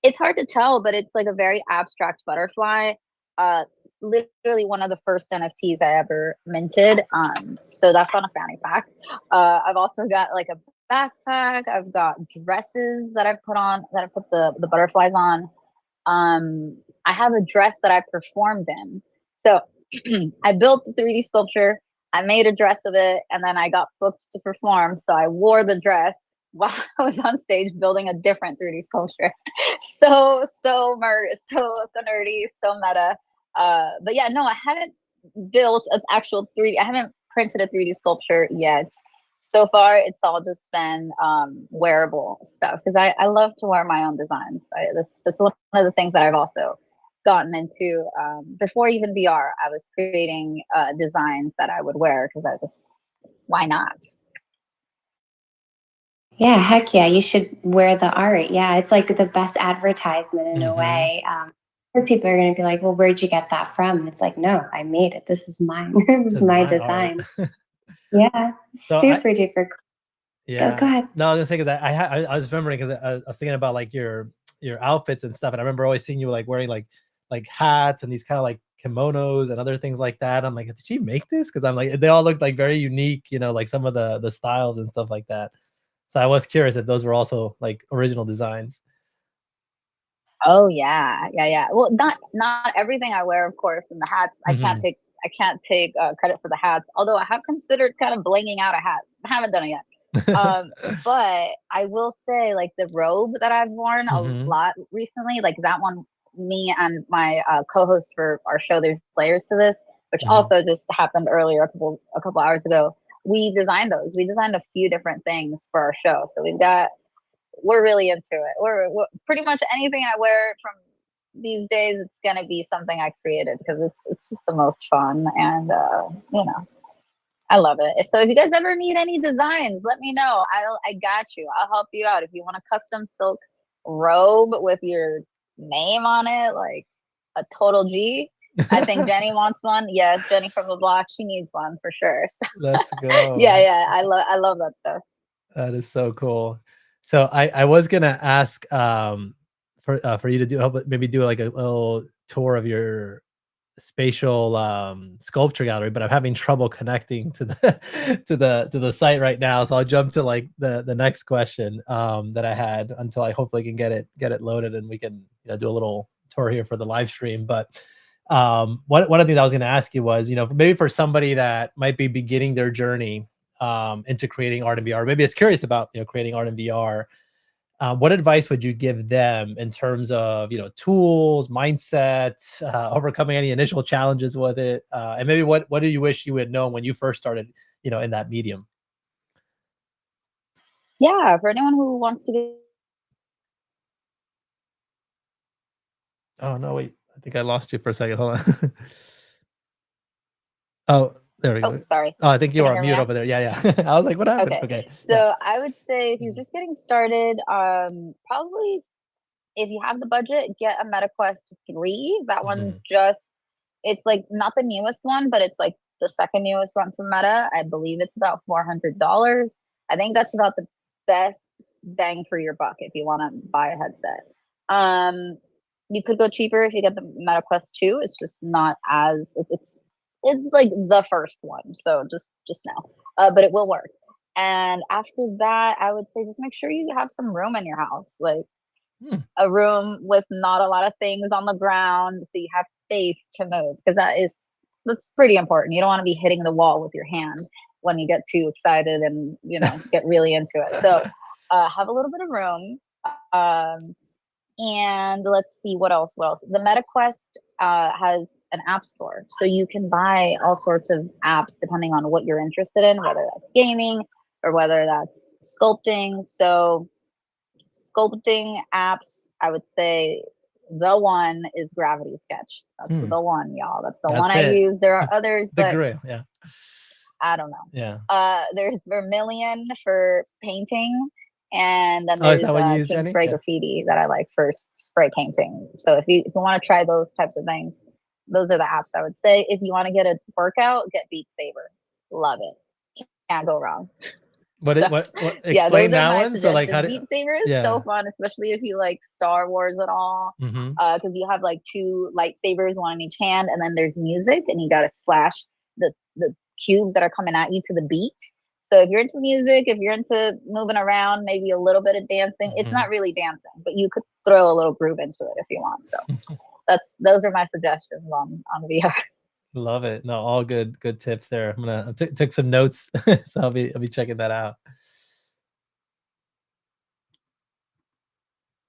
It's hard to tell, but it's like a very abstract butterfly. Literally one of the first NFTs I ever minted. So that's on a fanny pack. I've also got like a backpack. I've got dresses that I've put on, that I put the butterflies on. I have a dress that I performed in. So I built the 3D sculpture. I made a dress of it, and then I got booked to perform. So I wore the dress while I was on stage building a different 3D sculpture. so nerdy, so meta. But yeah, no, I haven't built an actual 3D. I haven't printed a 3D sculpture yet. So far, it's all just been wearable stuff, because I love to wear my own designs. That's one of the things that I've also gotten into. Before even VR, I was creating designs that I would wear, because I just, why not? Yeah, heck yeah, you should wear the art. Yeah, it's like the best advertisement in a way. Because people are going to be like, well, where'd you get that from? It's like, no, I made it. This is mine. This is my design. Yeah, So super duper cool. Yeah. Go ahead. No, I was gonna say, because I was remembering, because I was thinking about like your outfits and stuff, and I remember always seeing you like wearing like hats and these kind of like kimonos and other things like that. I'm like, did she make this? Because I'm like, they all looked like very unique, like some of the styles and stuff like that. So I was curious if those were also like original designs. Oh yeah. Well, not everything I wear, of course, and the hats. I can't take credit for the hats. Although I have considered kind of blinging out a hat. I haven't done it yet. But I will say, like the robe that I've worn a lot recently, like that one, me and my co-host for our show, There's Layers to This, which also just happened earlier a couple hours ago. We designed those. We designed a few different things for our show. So we're really into it. We're pretty much anything I wear from these days, it's gonna be something I created, because it's just the most fun, and I love it. So if you guys ever need any designs, let me know. I got you. I'll help you out. If you want a custom silk robe with your name on it, like a total G. I think Jenny wants one. Yes, Jenny from the block. She needs one for sure. So, Let's go. Yeah. I love that stuff. That is so cool. So I was gonna ask for you to maybe do like a little tour of your spatial sculpture gallery, but I'm having trouble connecting to the to the site right now. So I'll jump to like the next question that I had, until I hopefully can get it loaded, and we can do a little tour here for the live stream. But one of the things I was going to ask you was, maybe for somebody that might be beginning their journey into creating art in VR, maybe is curious about creating art in VR. What advice would you give them in terms of tools, mindset, overcoming any initial challenges with it, and maybe what do you wish you had known when you first started in that medium? Yeah, for anyone who wants to get. Oh no, wait, I think I lost you for a second. Hold on. Oh, there we go. Oh, sorry. Oh, I think you Can you are hear me mute now? over there. Yeah. I was like, what happened? Okay. Okay. So I would say, if you're just getting started, probably if you have the budget, get a MetaQuest 3. That one Mhm. just, it's like not the newest one, but it's like the second newest one from Meta. I believe it's about $400. I think that's about the best bang for your buck if you want to buy a headset. You could go cheaper if you get the MetaQuest 2. It's just not as, it's like the first one, so just know. But it will work. And after that, I would say just make sure you have some room in your house, like Hmm. a room with not a lot of things on the ground, so you have space to move, because that's pretty important. You don't want to be hitting the wall with your hand when you get too excited and get really into it. So have a little bit of room. And let's see what else. The MetaQuest has an app store, so you can buy all sorts of apps depending on what you're interested in, whether that's gaming or whether that's sculpting. So sculpting apps, I would say the one is Gravity Sketch. That's the one, y'all. That's the one That's I it. use. There are others, The but grill, yeah. I don't know. Yeah. There's Vermilion for painting, and then Oh, is there's that what you use, King Jenny? Spray Yeah. Graffiti that I like for spray painting. So if you want to try those types of things, those are the apps I would say. If you want to get a workout, get Beat Saber. Love it. Can't go wrong. What So, it what yeah, explain those are that my one? So like how suggestions. do Beat Saber is so yeah. fun, especially if you like Star Wars at all. Mm-hmm. Because you have like 2 lightsabers, one in each hand, and then there's music, and you gotta slash the cubes that are coming at you to the beat. So if you're into music, if you're into moving around, maybe a little bit of dancing, it's not really dancing, but you could throw a little groove into it if you want. So those are my suggestions on VR. Love it. No, all good tips there. I'm gonna took some notes, so I'll be checking that out.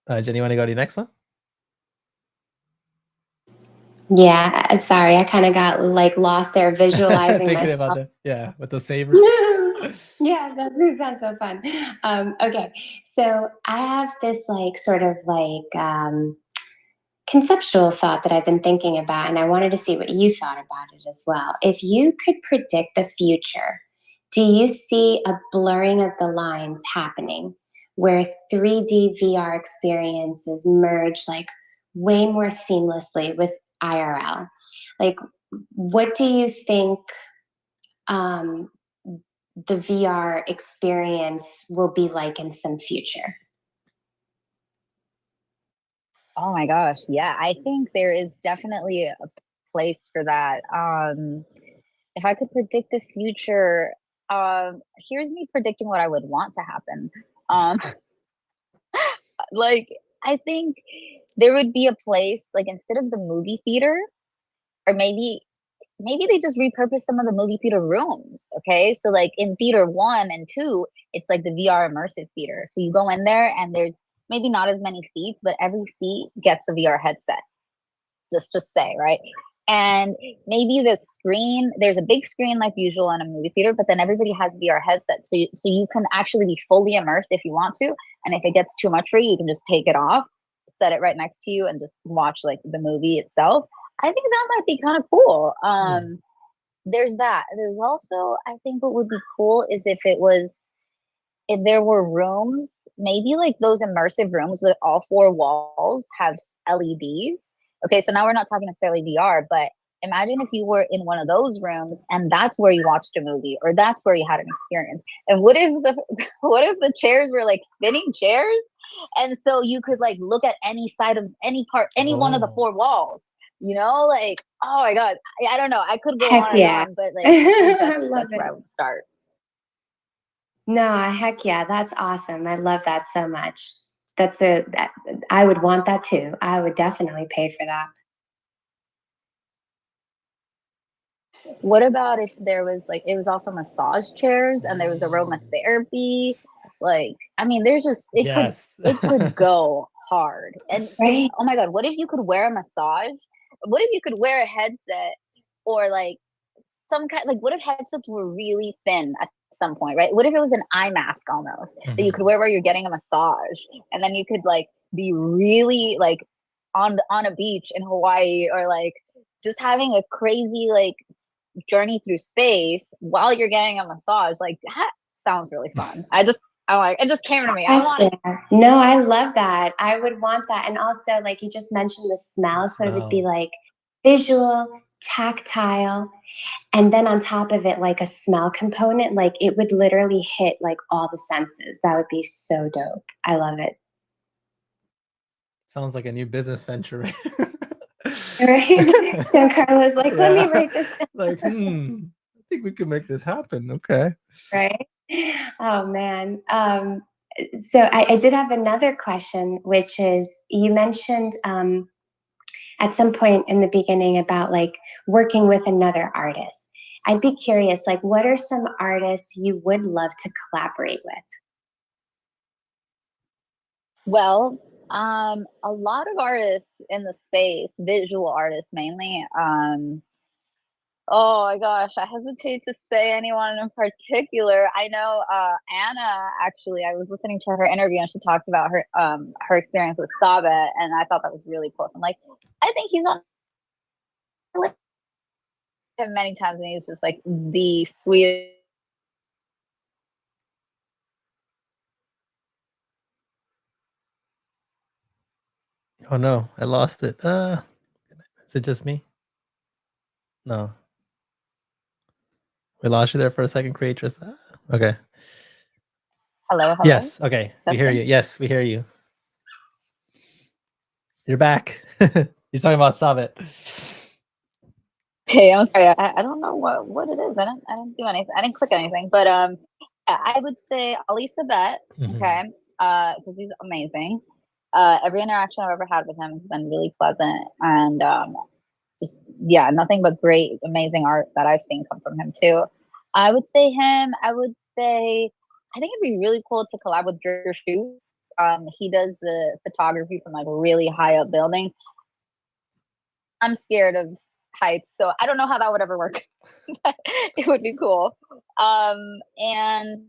Jenny, you want to go to the next one? Yeah, sorry, I kind of got like lost there visualizing Thinking about myself. with those sabers. Yeah, that sounds so fun. Okay, so I have this like sort of like conceptual thought that I've been thinking about, and I wanted to see what you thought about it as well. If you could predict the future, do you see a blurring of the lines happening where 3D VR experiences merge like way more seamlessly with IRL? Like, what do you think um, the VR experience will be like in some future? Oh my gosh, yeah, I think there is definitely a place for that. If I could predict the future, here's me predicting what I would want to happen. Um, like, I think there would be a place, like, instead of the movie theater, or maybe they just repurpose some of the movie theater rooms. Okay, so like in theater 1 and 2, it's like the VR immersive theater. So you go in there and there's maybe not as many seats, but every seat gets a VR headset. Just say, right? And maybe the screen, there's a big screen like usual in a movie theater, but then everybody has VR headsets. So you can actually be fully immersed if you want to. And if it gets too much for you, you can just take it off, set it right next to you, and just watch like the movie itself. I think that might be kind of cool. There's that. There's also, I think what would be cool is if there were rooms, maybe like those immersive rooms with all 4 walls have LEDs. Okay, so now we're not talking necessarily VR, but imagine if you were in one of those rooms and that's where you watched a movie, or that's where you had an experience. And what if the chairs were like spinning chairs, and so you could like look at any side of any part, any one of the 4 walls. Like, oh my god, I don't know. I could go Heck on and yeah. on, but like I think I that's love where it. I would start. No, heck yeah, that's awesome. I love that so much. I would want that too. I would definitely pay for that. What about if there was like, it was also massage chairs and there was aromatherapy? Like, I mean, there's just Yes. it could go hard. And Right? oh my god, what if you could wear a massage? What if you could wear a headset, or like some kind, like what if headsets were really thin at some point, right? What if it was an eye mask almost that you could wear while you're getting a massage, and then you could like be really like on a beach in Hawaii, or like just having a crazy like journey through space while you're getting a massage. Like that sounds really fun. Oh, it just came to me. I want it. Yeah. No, I love that. I would want that. And also, like you just mentioned the smell. So it would be Smell. like visual, tactile, and then on top of it, like a smell component. Like it would literally hit like all the senses. That would be so dope. I love it. Sounds like a new business venture, right? Right? Giancarlo's like, let me Yeah. write this down. Like, I think we can make this happen. Okay. Right? Oh man. So I did have another question, which is you mentioned at some point in the beginning about like working with another artist. I'd be curious, like, what are some artists you would love to collaborate with? Well, a lot of artists in the space, visual artists mainly. Oh my gosh, I hesitate to say anyone in particular. I know Anna. Actually, I was listening to her interview and she talked about her experience with Sabe, and I thought that was really cool. So I'm like, I think he's on him many times, and he's just like the sweetest. Oh no, I lost it. Is it just me? No, we lost you there for a second, Creatress. Okay. Hello, hello, Yes. Okay. We hear testing. you. Yes, we hear you. You're back. You're talking about Sabit. Hey, I'm sorry. I don't know what it is. I didn't do anything. I didn't click anything. But I would say Alisa Bet. Mhm. Okay, because he's amazing. Every interaction I've ever had with him has been really pleasant, and just yeah, nothing but great, amazing art that I've seen come from him too. I would say him. I would say I think it'd be really cool to collab with Drew Shoes. He does the photography from like really high up buildings. I'm scared of heights, so I don't know how that would ever work. But it would be cool. And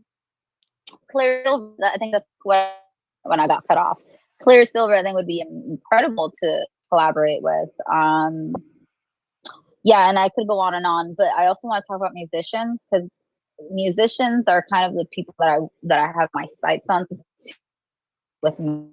Clear Silver, I think that's what when I got cut off. Clear Silver, I think would be incredible to collaborate with. Yeah, and I could go on, but I also want to talk about musicians because musicians are kind of the people that I have my sights on with in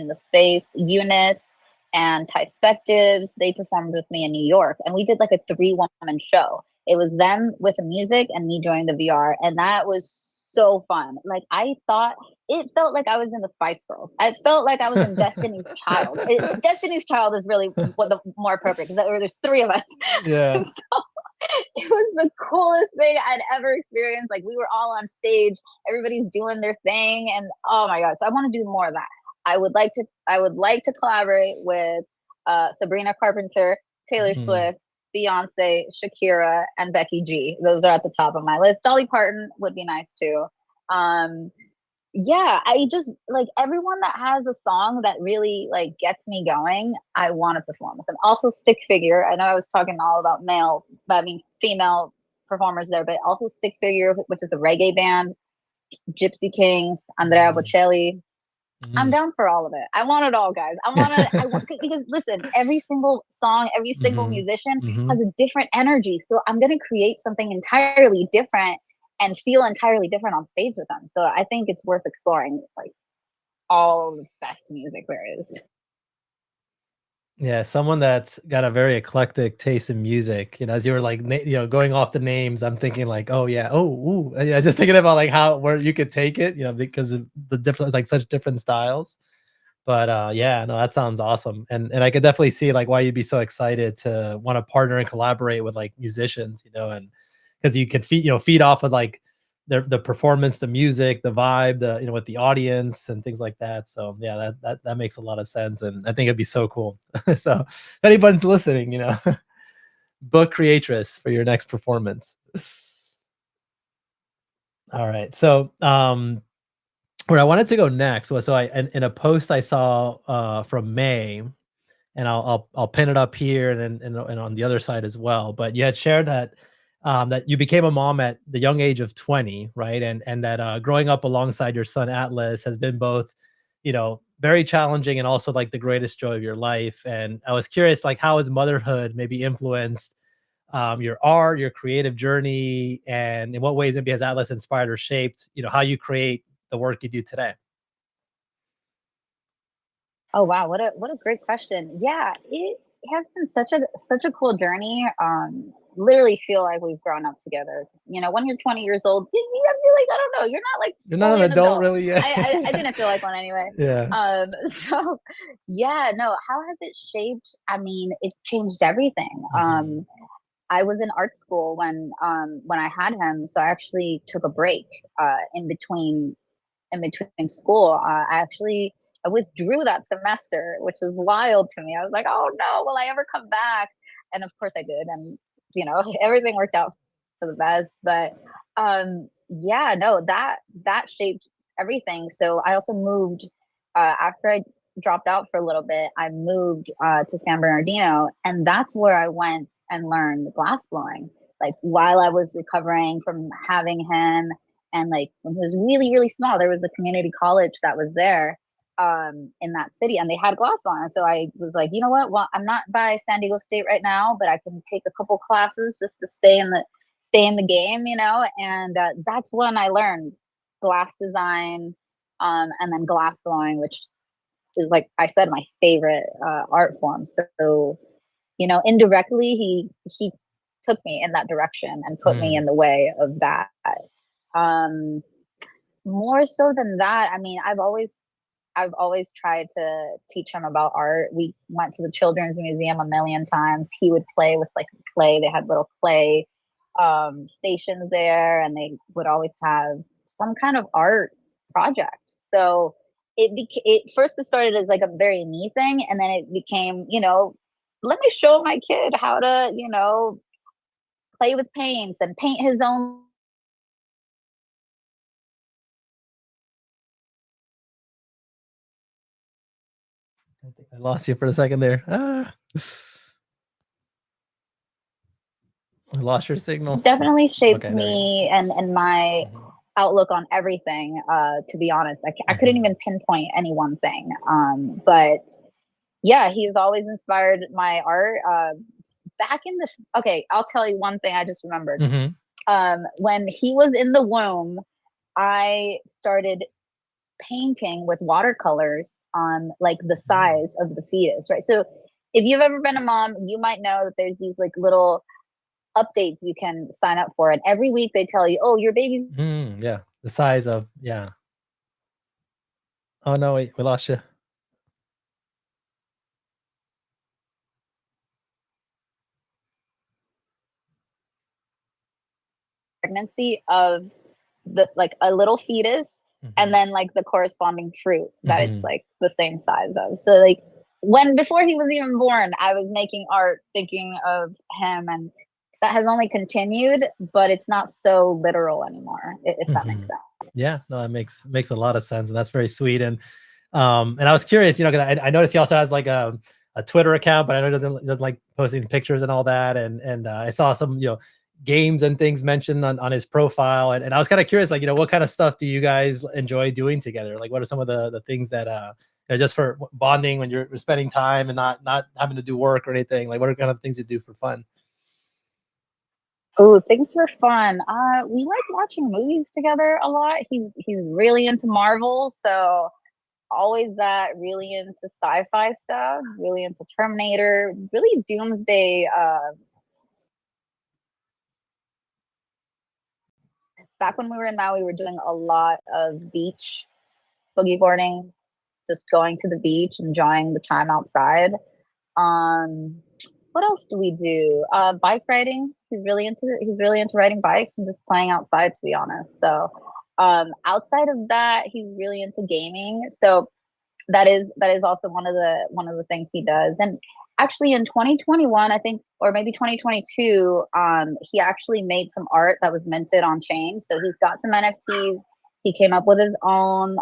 the space. Eunice and Tyspectives, they performed with me in New York, and we did like a 3 woman show. It was them with the music and me doing the VR, and that was so fun. Like I thought it felt like I was in the Spice Girls. I felt like I was in Destiny's Child. Destiny's Child is really what the more appropriate because there's 3 of us. Yeah. So it was the coolest thing I'd ever experienced. Like we were all on stage, everybody's doing their thing, and oh my god! So I want to do more of that. I would like to collaborate with Sabrina Carpenter, Taylor Mhm. Swift, Beyonce, Shakira, and Becky G. Those are at the top of my list. Dolly Parton would be nice too. Um, yeah, I just like everyone that has a song that really like gets me going. I want to perform with them. Also, Stick Figure. I know I was talking all about female performers there, but also Stick Figure, which is a reggae band. Gypsy Kings, Andrea Mhm. Bocelli. I'm Mhm. down for all of it. I want it all, guys. I want because listen, every single song, every single Mhm. musician Mhm. has a different energy. So I'm gonna create something entirely different and feel entirely different on stage with them. So I think it's worth exploring like all the best music there is. Yeah, someone that's got a very eclectic taste in music. As you were like, going off the names, I'm thinking like, oh yeah, oh, ooh, yeah, just thinking about like how where you could take it, because of the different, like such different styles. But yeah, no, that sounds awesome, and I could definitely see like why you'd be so excited to want to partner and collaborate with like musicians, and because you could feed off of like the performance, the music, the vibe, with the audience and things like that. So yeah, that makes a lot of sense, and I think it'd be so cool. So if anyone's listening, book Creatress for your next performance. All right, so where I wanted to go next was in a post I saw from May, and I'll pin it up here and on the other side as well. But you had shared that you became a mom at the young age of 20, right? And that growing up alongside your son Atlas has been both, very challenging and also like the greatest joy of your life. And I was curious, like, how has motherhood maybe influenced your art, your creative journey, and in what ways maybe has Atlas inspired or shaped, how you create the work you do today? Oh wow, what a great question. Yeah, it has been such a cool journey. Literally feel like we've grown up together. You know, when you're 20 years old, you feel like, I don't know, you're not like You're not fully an an adult, adult. really, yet. I didn't feel like one anyway. Yeah. So yeah, no, how has it shaped? I mean, it changed everything. Mhm. I was in art school when I had him, so I actually took a break in between school. I withdrew that semester, which was wild to me. I was like, oh no, will I ever come back? And of course I did, and everything worked out for the best. But yeah, no, that shaped everything. So I also moved after I dropped out for a little bit. I moved to San Bernardino, and that's where I went and learned glass blowing. Like while I was recovering from having him, and like when he was really really small, there was a community college that was there in that city, and they had glass blowing. So I was like, you know what, well, I'm not by San Diego State right now, but I can take a couple classes just to stay in the game, and that's when I learned glass design, and then glass blowing, which is, like I said, my favorite art form. So indirectly he took me in that direction and put me Mm. in the way of that. um More so than that, I mean, I've always tried to teach him about art. We went to the children's museum a million times. He would play with like clay. They had little clay stations there, and they would always have some kind of art project. So it first it started as like a very neat thing, and then it became, let me show my kid how to, play with paints and paint his own. I think I lost you for a second there. I lost your signal. It's definitely shaped Okay, there you me and my go. outlook on everything. To be honest, I couldn't Mhm. even pinpoint any one thing. But yeah, he's always inspired my art. Back in the Okay, I'll tell you one thing I just remembered. Mhm. When he was in the womb, I started painting with watercolors on like the Mm. size of the fetus, right? So if you've ever been a mom, you might know that there's these like little updates you can sign up for, and every week they tell you, oh, your baby's Mm, yeah. The size of, yeah. Oh, no, wait, we lost you. pregnancy of the like a little fetus, and Mhm. then like the corresponding fruit that it's Mhm. like the same size of. So like when before he was even born, I was making art thinking of him, and that has only continued, but it's not so literal anymore, if that makes Mhm. sense. Yeah, no, it makes a lot of sense, and that's very sweet. And I was curious, 'cause I noticed he also has like a Twitter account, but I know he doesn't like posting pictures and all that. And I saw some, games and things mentioned on his profile, and I was kind of curious, like, what kind of stuff do you guys enjoy doing together? Like, what are some of the things that just for bonding when you're spending time and not having to do work or anything? Like, what are kind of things you do for fun? Oh, things for fun. We like watching movies together a lot. He's really into Marvel, so always that, really into sci-fi stuff, really into Terminator, really doomsday. Back when we were in Maui, we were doing a lot of beach boogie boarding, just going to the beach, enjoying the time outside. Um, what else do we do? Bike riding. He's really into riding bikes and just playing outside, to be honest. So outside of that, he's really into gaming. So that is also one of the things he does. And actually in 2021, I think, or maybe 2022, he actually made some art that was minted on chain. So he's got some NFTs. He came up with his own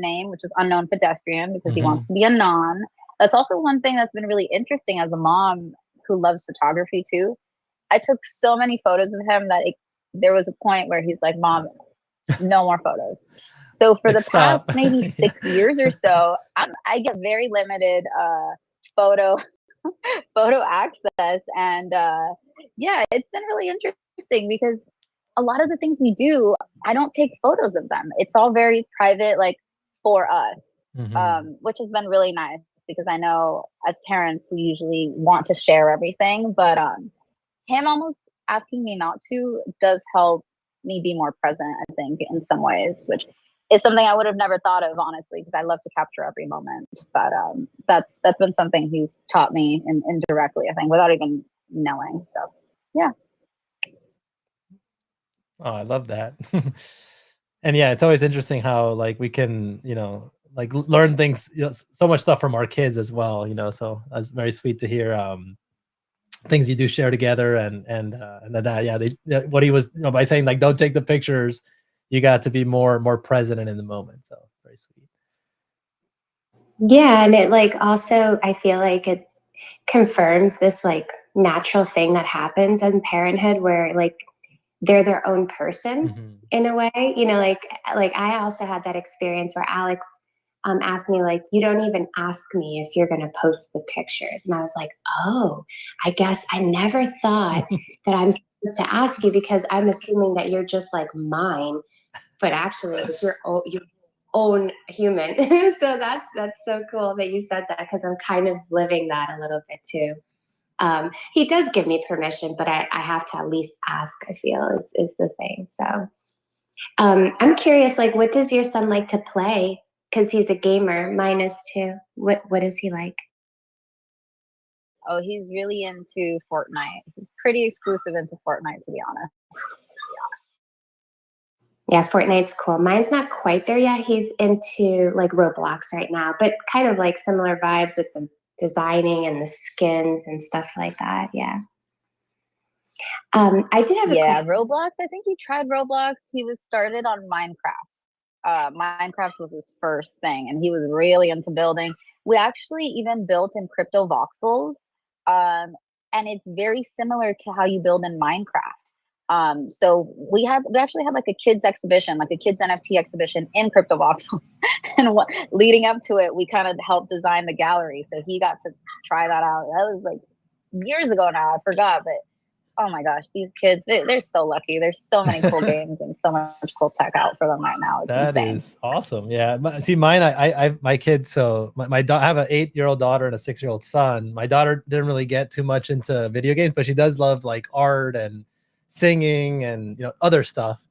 name, which is Unknown Pedestrian, because he wants Hmm. to be a non. That's also one thing that's been really interesting as a mom who loves photography too. I took so many photos of him that there was a point where he's like, "Mom, no more photos." So for Like, the past stop. maybe Yeah. 6 years or so, I get very limited photo photo access. And yeah, it's been really interesting because a lot of the things we do, I don't take photos of them. It's all very private, like for us, which has been really nice because I know as parents, we usually want to share everything, but him almost asking me not to does help me be more present, I think, in some ways, which is something I would have never thought of, honestly, because I love to capture every moment. But that's been something he's taught me indirectly, I think, without even knowing. So, yeah. Oh, I love that. And yeah, it's always interesting how like we can, like learn things, so much stuff from our kids as well, so that's very sweet to hear things you do share together and then that, what he was, by saying like don't take the pictures, you got to be more present and in the moment. So very sweet. Yeah, and it like also I feel like it confirms this like natural thing that happens in parenthood where like they're their own person in a way, like I also had that experience where Alex asked me like, you don't even ask me if you're going to post the pictures. And I was like, oh, I guess I never thought that I'm supposed to ask you because I'm assuming that you're just like mine, but actually like, you're own human. So that's so cool that you said that because I'm kind of living that a little bit too. He does give me permission, but I have to at least ask, I feel is the thing. So I'm curious, like, what does your son like to play? Because he's a gamer. Mine is too. What is he like? Oh, he's really into Fortnite. He's pretty exclusive into Fortnite, to be honest. Yeah, Fortnite's cool. Mine's not quite there yet. He's into like Roblox right now, but kind of like similar vibes with the designing and the skins and stuff like that. Yeah. I did have a Yeah, question. Roblox. I think he tried Roblox. He was started on Minecraft. Minecraft was his first thing, and he was really into building. We actually even built in crypto voxels, and it's very similar to how you build in Minecraft. So we actually had like a kids exhibition, like a kids NFT exhibition in crypto voxels, and leading up to it, we kind of helped design the gallery. So he got to try that out. That was like years ago now. I forgot, but oh my gosh, these kids, they're so lucky. There's so many cool games and so much cool tech out for them right now. It's That insane. is awesome. Yeah. See, mine, my kids. So I have an 8-year-old daughter and a 6-year-old son. My daughter didn't really get too much into video games, but she does love like art and singing and, other stuff.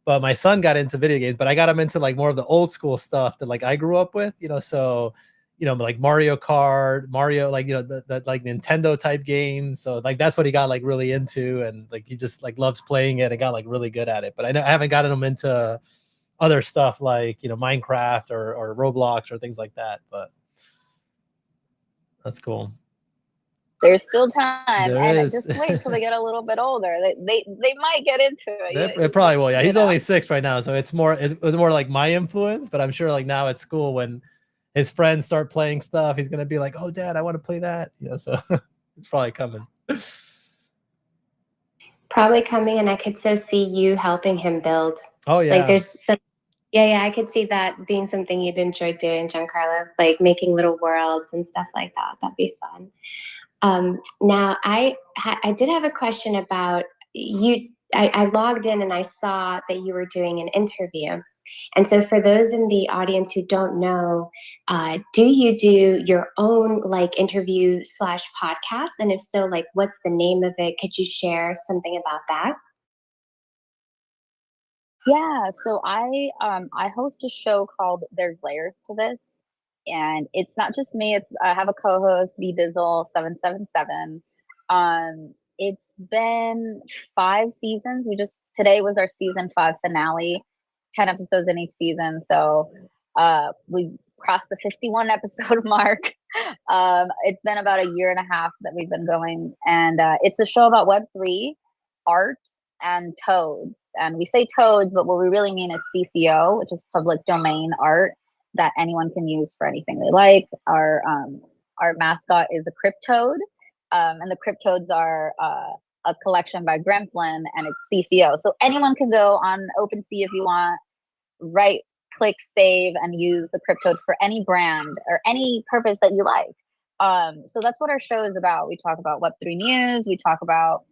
But my son got into video games, but I got him into like more of the old school stuff that like I grew up with, so, like Mario Kart, Mario, like, the like Nintendo type games. So like, that's what he got like really into. And like, he just like loves playing it and got like really good at it. But I haven't gotten him into other stuff like, Minecraft or Roblox or things like that. But that's cool. There's still time, There and is. just wait till they get a little bit older. They might get into it. It probably will. Yeah, he's know? only 6 right now, so it was more like my influence. But I'm sure like now at school when his friends start playing stuff, he's gonna be like, "Oh, Dad, I want to play that." So it's probably coming. Probably coming, and I could so see you helping him build. Oh yeah. Like there's some, yeah, I could see that being something you'd enjoy doing, Giancarlo, like making little worlds and stuff like that. That'd be fun. Now, I did have a question about you. I logged in and I saw that you were doing an interview. And so, for those in the audience who don't know, do you do your own like interview slash podcast? And if so, like, what's the name of it? Could you share something about that? Yeah, so I host a show called There's Layers to This, and it's not just me. It's I have a co-host, B Dizzle 777. It's been 5 seasons. Today was our season 5 finale, 10 episodes in each season. So we crossed the 51 episode mark. It's been about a year and a half that we've been going, and it's a show about Web3 art and toads. And we say toads, but what we really mean is CCO, which is public domain art that anyone can use for anything they like. Our mascot is a cryptoad, and the cryptoads are a collection by Gremplin, and it's CCO. So anyone can go on OpenSea if you want, right click save and use the cryptoad for any brand or any purpose that you like. So that's what our show is about. We talk about Web3 news, we talk about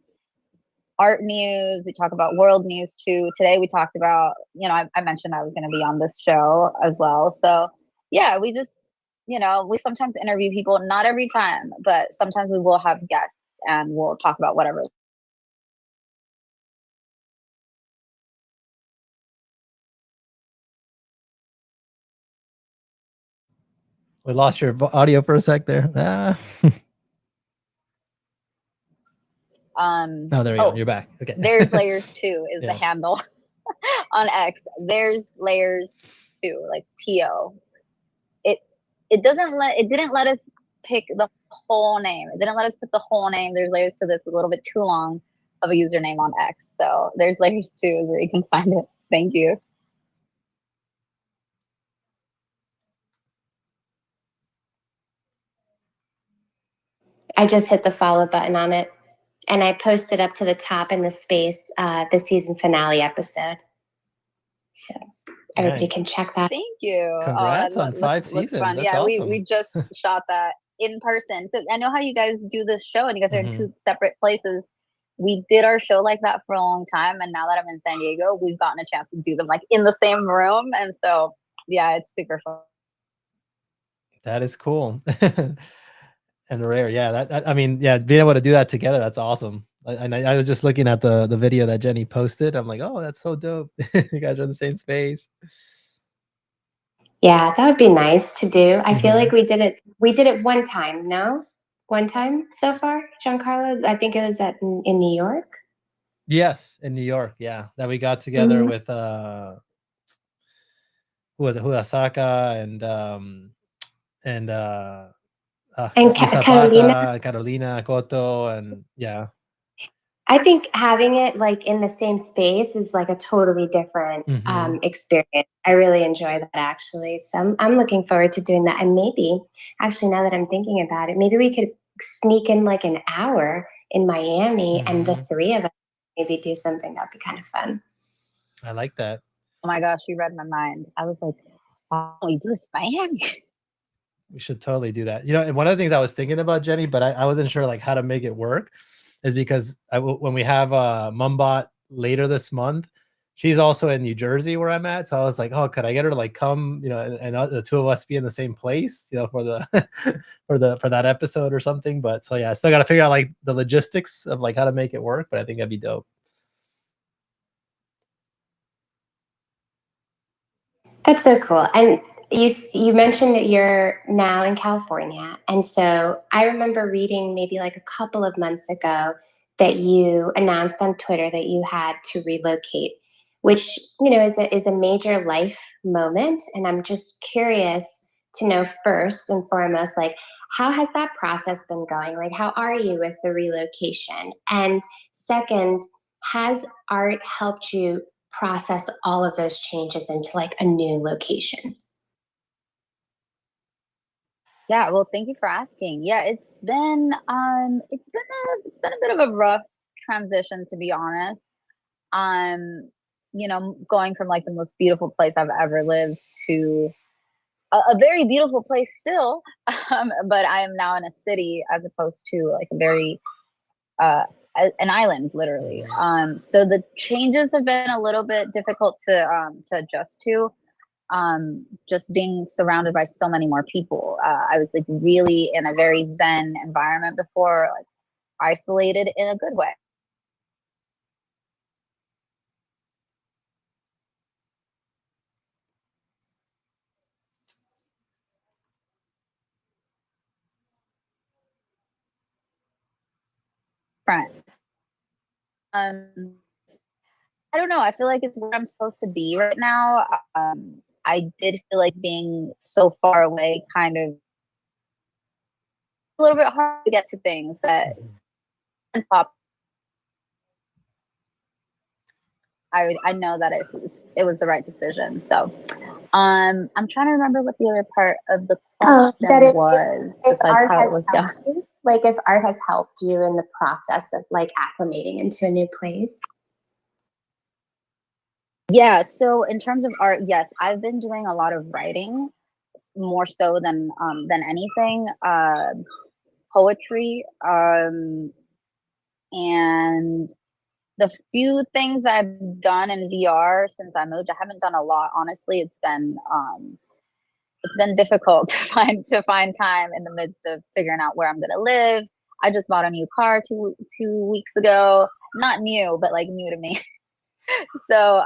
art news, we talk about world news too. Today we talked about, I mentioned I was going to be on this show as well. So yeah, we just, we sometimes interview people, not every time, but sometimes we will have guests and we'll talk about whatever. We lost your audio for a sec there. Oh, there we go. You're back. Okay. There's layers too is the Yeah. handle on X. There's layers too, like TO. It didn't let us pick the whole name. It didn't let us put the whole name. There's layers to this, a little bit too long of a username on X. So there's layers too where you can find it. Thank you. I just hit the follow button on it, and I posted up to the top in the space the season finale episode. So everybody can check that. Thank you. Congrats on 5 seasons. Fun. That's yeah, awesome. we just shot that in person. So I know how you guys do this show, and you guys are in 2 separate places. We did our show like that for a long time, and now that I'm in San Diego, we've gotten a chance to do them like in the same room, and so yeah, it's super fun. That is cool. And rare. Yeah, that I mean, yeah, being able to do that together, that's awesome. I was just looking at the video that Jenny posted. I'm like, oh, that's so dope. You guys are in the same space. Yeah, that would be nice to do. I feel like we did it one time, no? One time so far, Giancarlo? I think it was in New York. Yes, in New York. Yeah, that we got together with who was it? Hudasaka and Carolina. Carolina Cotto, and yeah. I think having it like in the same space is like a totally different experience. I really enjoy that actually. So I'm looking forward to doing that. And maybe actually now that I'm thinking about it, maybe we could sneak in like an hour in Miami and the 3 of us maybe do something that'd be kind of fun. I like that. Oh my gosh, you read my mind. I was like, why don't we do this Miami? We should totally do that. And one of the things I was thinking about, Jenny, but I wasn't sure like how to make it work, is because when we have Mumbot later this month, she's also in New Jersey where I'm at. So I was like, oh, could I get her to like come, and the 2 of us be in the same place, for the for that episode or something. But so yeah, I still got to figure out like the logistics of like how to make it work. But I think that'd be dope. That's so cool. And you mentioned that you're now in California. And so I remember reading maybe like a couple of months ago that you announced on Twitter that you had to relocate, which, is a major life moment. And I'm just curious to know first and foremost, like, how has that process been going? Like, how are you with the relocation? And second, has art helped you process all of those changes into like a new location? Yeah, well, thank you for asking. Yeah, it's been a bit of a rough transition, to be honest. Going from like the most beautiful place I've ever lived to a very beautiful place still, but I am now in a city as opposed to like a very an island, literally. So the changes have been a little bit difficult to adjust to. Just being surrounded by so many more people. I was like really in a very zen environment before, like isolated in a good way. Front. I don't know. I feel like it's where I'm supposed to be right now. I did feel like being so far away kind of a little bit hard to get to things that pop. I know that it was the right decision. So I'm trying to remember what the other part of the question was, besides how it was done. Like if art has helped you in the process of like acclimating into a new place. Yeah, so in terms of art, yes, I've been doing a lot of writing. more so than anything. Poetry, and the few things I've done in VR since I moved, I haven't done a lot. Honestly, it's been difficult to find time in the midst of figuring out where I'm gonna live. I just bought a new car two weeks ago. Not new, but like new to me. So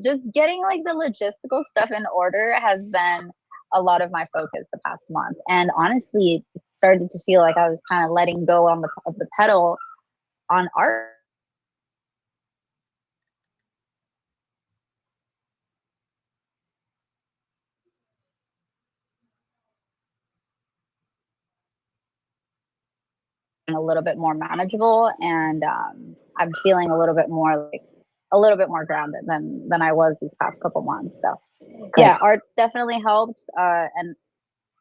just getting like the logistical stuff in order has been a lot of my focus the past month. And honestly, it started to feel like I was kind of letting go of the pedal on art. A little bit more manageable, and I'm feeling a little bit more grounded than I was these past couple months. So yeah, art's definitely helped, and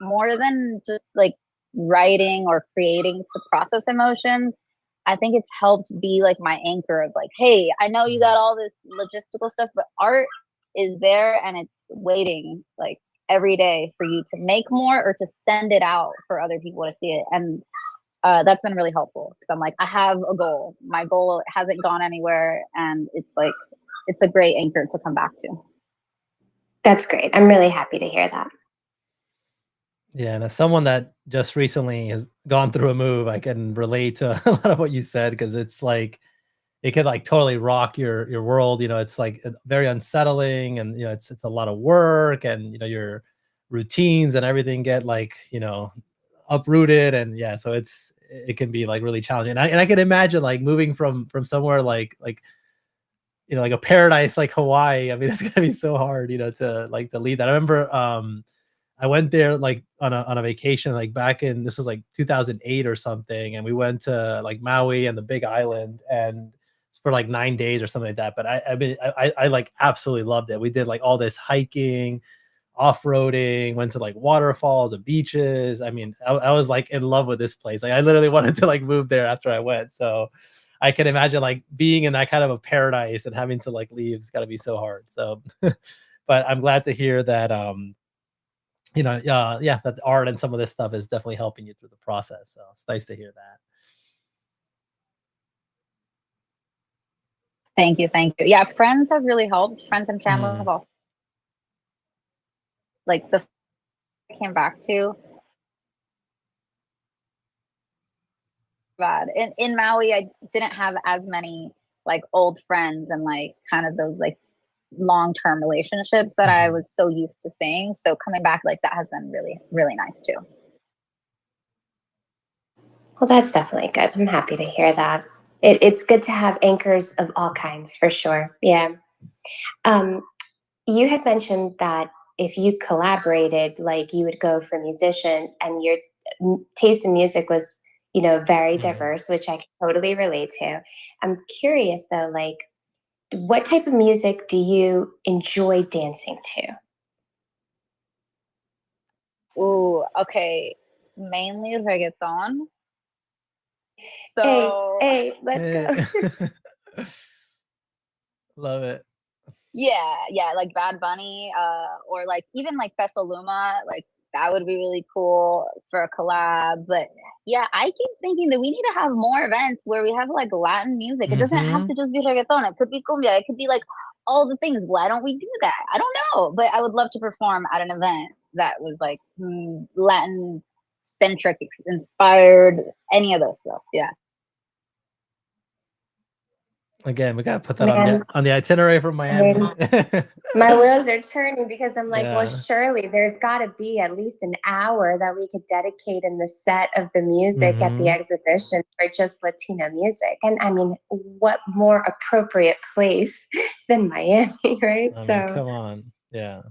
more than just like writing or creating to process emotions, I think it's helped be like my anchor of like, hey, I know you got all this logistical stuff, but art is there and it's waiting like every day for you to make more or to send it out for other people to see it. And that's been really helpful because I'm like, I have a goal. My goal hasn't gone anywhere, and it's like, it's a great anchor to come back to. That's great. I'm really happy to hear that. Yeah, and as someone that just recently has gone through a move, I can relate to a lot of what you said because it's like it could like totally rock your world. It's like very unsettling, and it's a lot of work, and your routines and everything get like uprooted, and yeah, so it can be like really challenging. And I can imagine like moving from somewhere like like a paradise like Hawaii. I mean, it's gonna be so hard, to leave that. I remember I went there like on a vacation like back in this was like 2008 or something, and we went to like Maui and the Big Island and for like 9 days or something like that. But I like absolutely loved it. We did like all this hiking, off-roading, went to like waterfalls and beaches. I mean, I was like in love with this place. Like I literally wanted to like move there after I went. So I can imagine like being in that kind of a paradise and having to like leave. It's got to be so hard. So, but I'm glad to hear that yeah, that the art and some of this stuff is definitely helping you through the process. So it's nice to hear that. Thank you. Yeah, friends have really helped. Friends and family have also, like the I came back to. Bad. In Maui, I didn't have as many like old friends and like kind of those like long-term relationships that I was so used to seeing. So coming back like that has been really, really nice too. Well, that's definitely good. I'm happy to hear that. It's good to have anchors of all kinds for sure. Yeah. Um, you had mentioned that if you collaborated, like you would go for musicians, and your taste in music was, very diverse, which I can totally relate to. I'm curious though, like, what type of music do you enjoy dancing to? Ooh, okay. Mainly reggaeton. Hey, So hey, let's go. Love it. yeah, like Bad Bunny, or like even like Peso Luma, like that would be really cool for a collab. But yeah, I keep thinking that we need to have more events where we have like Latin music. It doesn't have to just be reggaeton. It could be cumbia. It could be like all the things. Why don't we do that? I don't know, but I would love to perform at an event that was like Latin centric, inspired, any of those stuff. Yeah. Again, we gotta put that Man, on the itinerary from Miami. my wheels are turning because I'm like, well, Yeah. surely there's got to be at least an hour that we could dedicate in the set of the music at the exhibition for just Latino music. And I mean, what more appropriate place than Miami, right? I mean, So, come on. Yeah.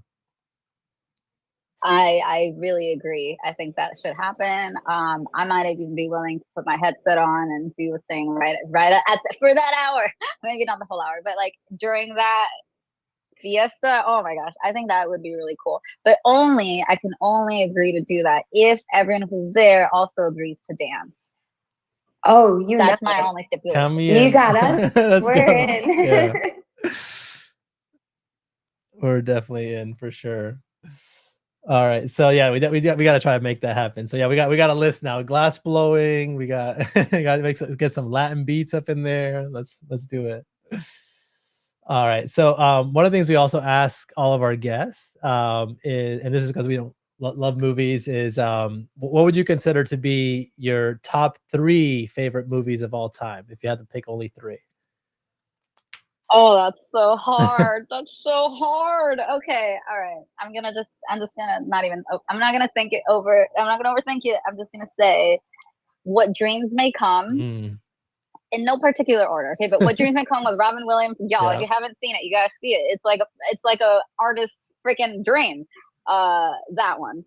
I really agree. I think that should happen. I might even be willing to put my headset on and do a thing for that hour. Maybe not the whole hour, but like during that fiesta. Oh my gosh, I think that would be really cool. But I can only agree to do that if everyone who's there also agrees to dance. oh, That's my only stipulation. Count me You in. got us. Let's We're go. in. Yeah. We're definitely in for sure. All right, so yeah, we got to try to make that happen. So yeah, we got a list now. Glass blowing. We got got to get some Latin beats up in there. Let's do it. All right. So one of the things we also ask all of our guests is, and this is because we don't love movies, is what would you consider to be your top 3 favorite movies of all time if you had to pick only 3? Oh, that's so hard. That's so hard. Okay, all right. I'm just gonna not even. I'm not gonna think it over. I'm not gonna overthink it. I'm just gonna say, What Dreams May Come, Mm, in no particular order. Okay, but What Dreams May Come with Robin Williams. Y'all, if yeah, you haven't seen it, you gotta see it. It's like a artist's freaking dream. That one.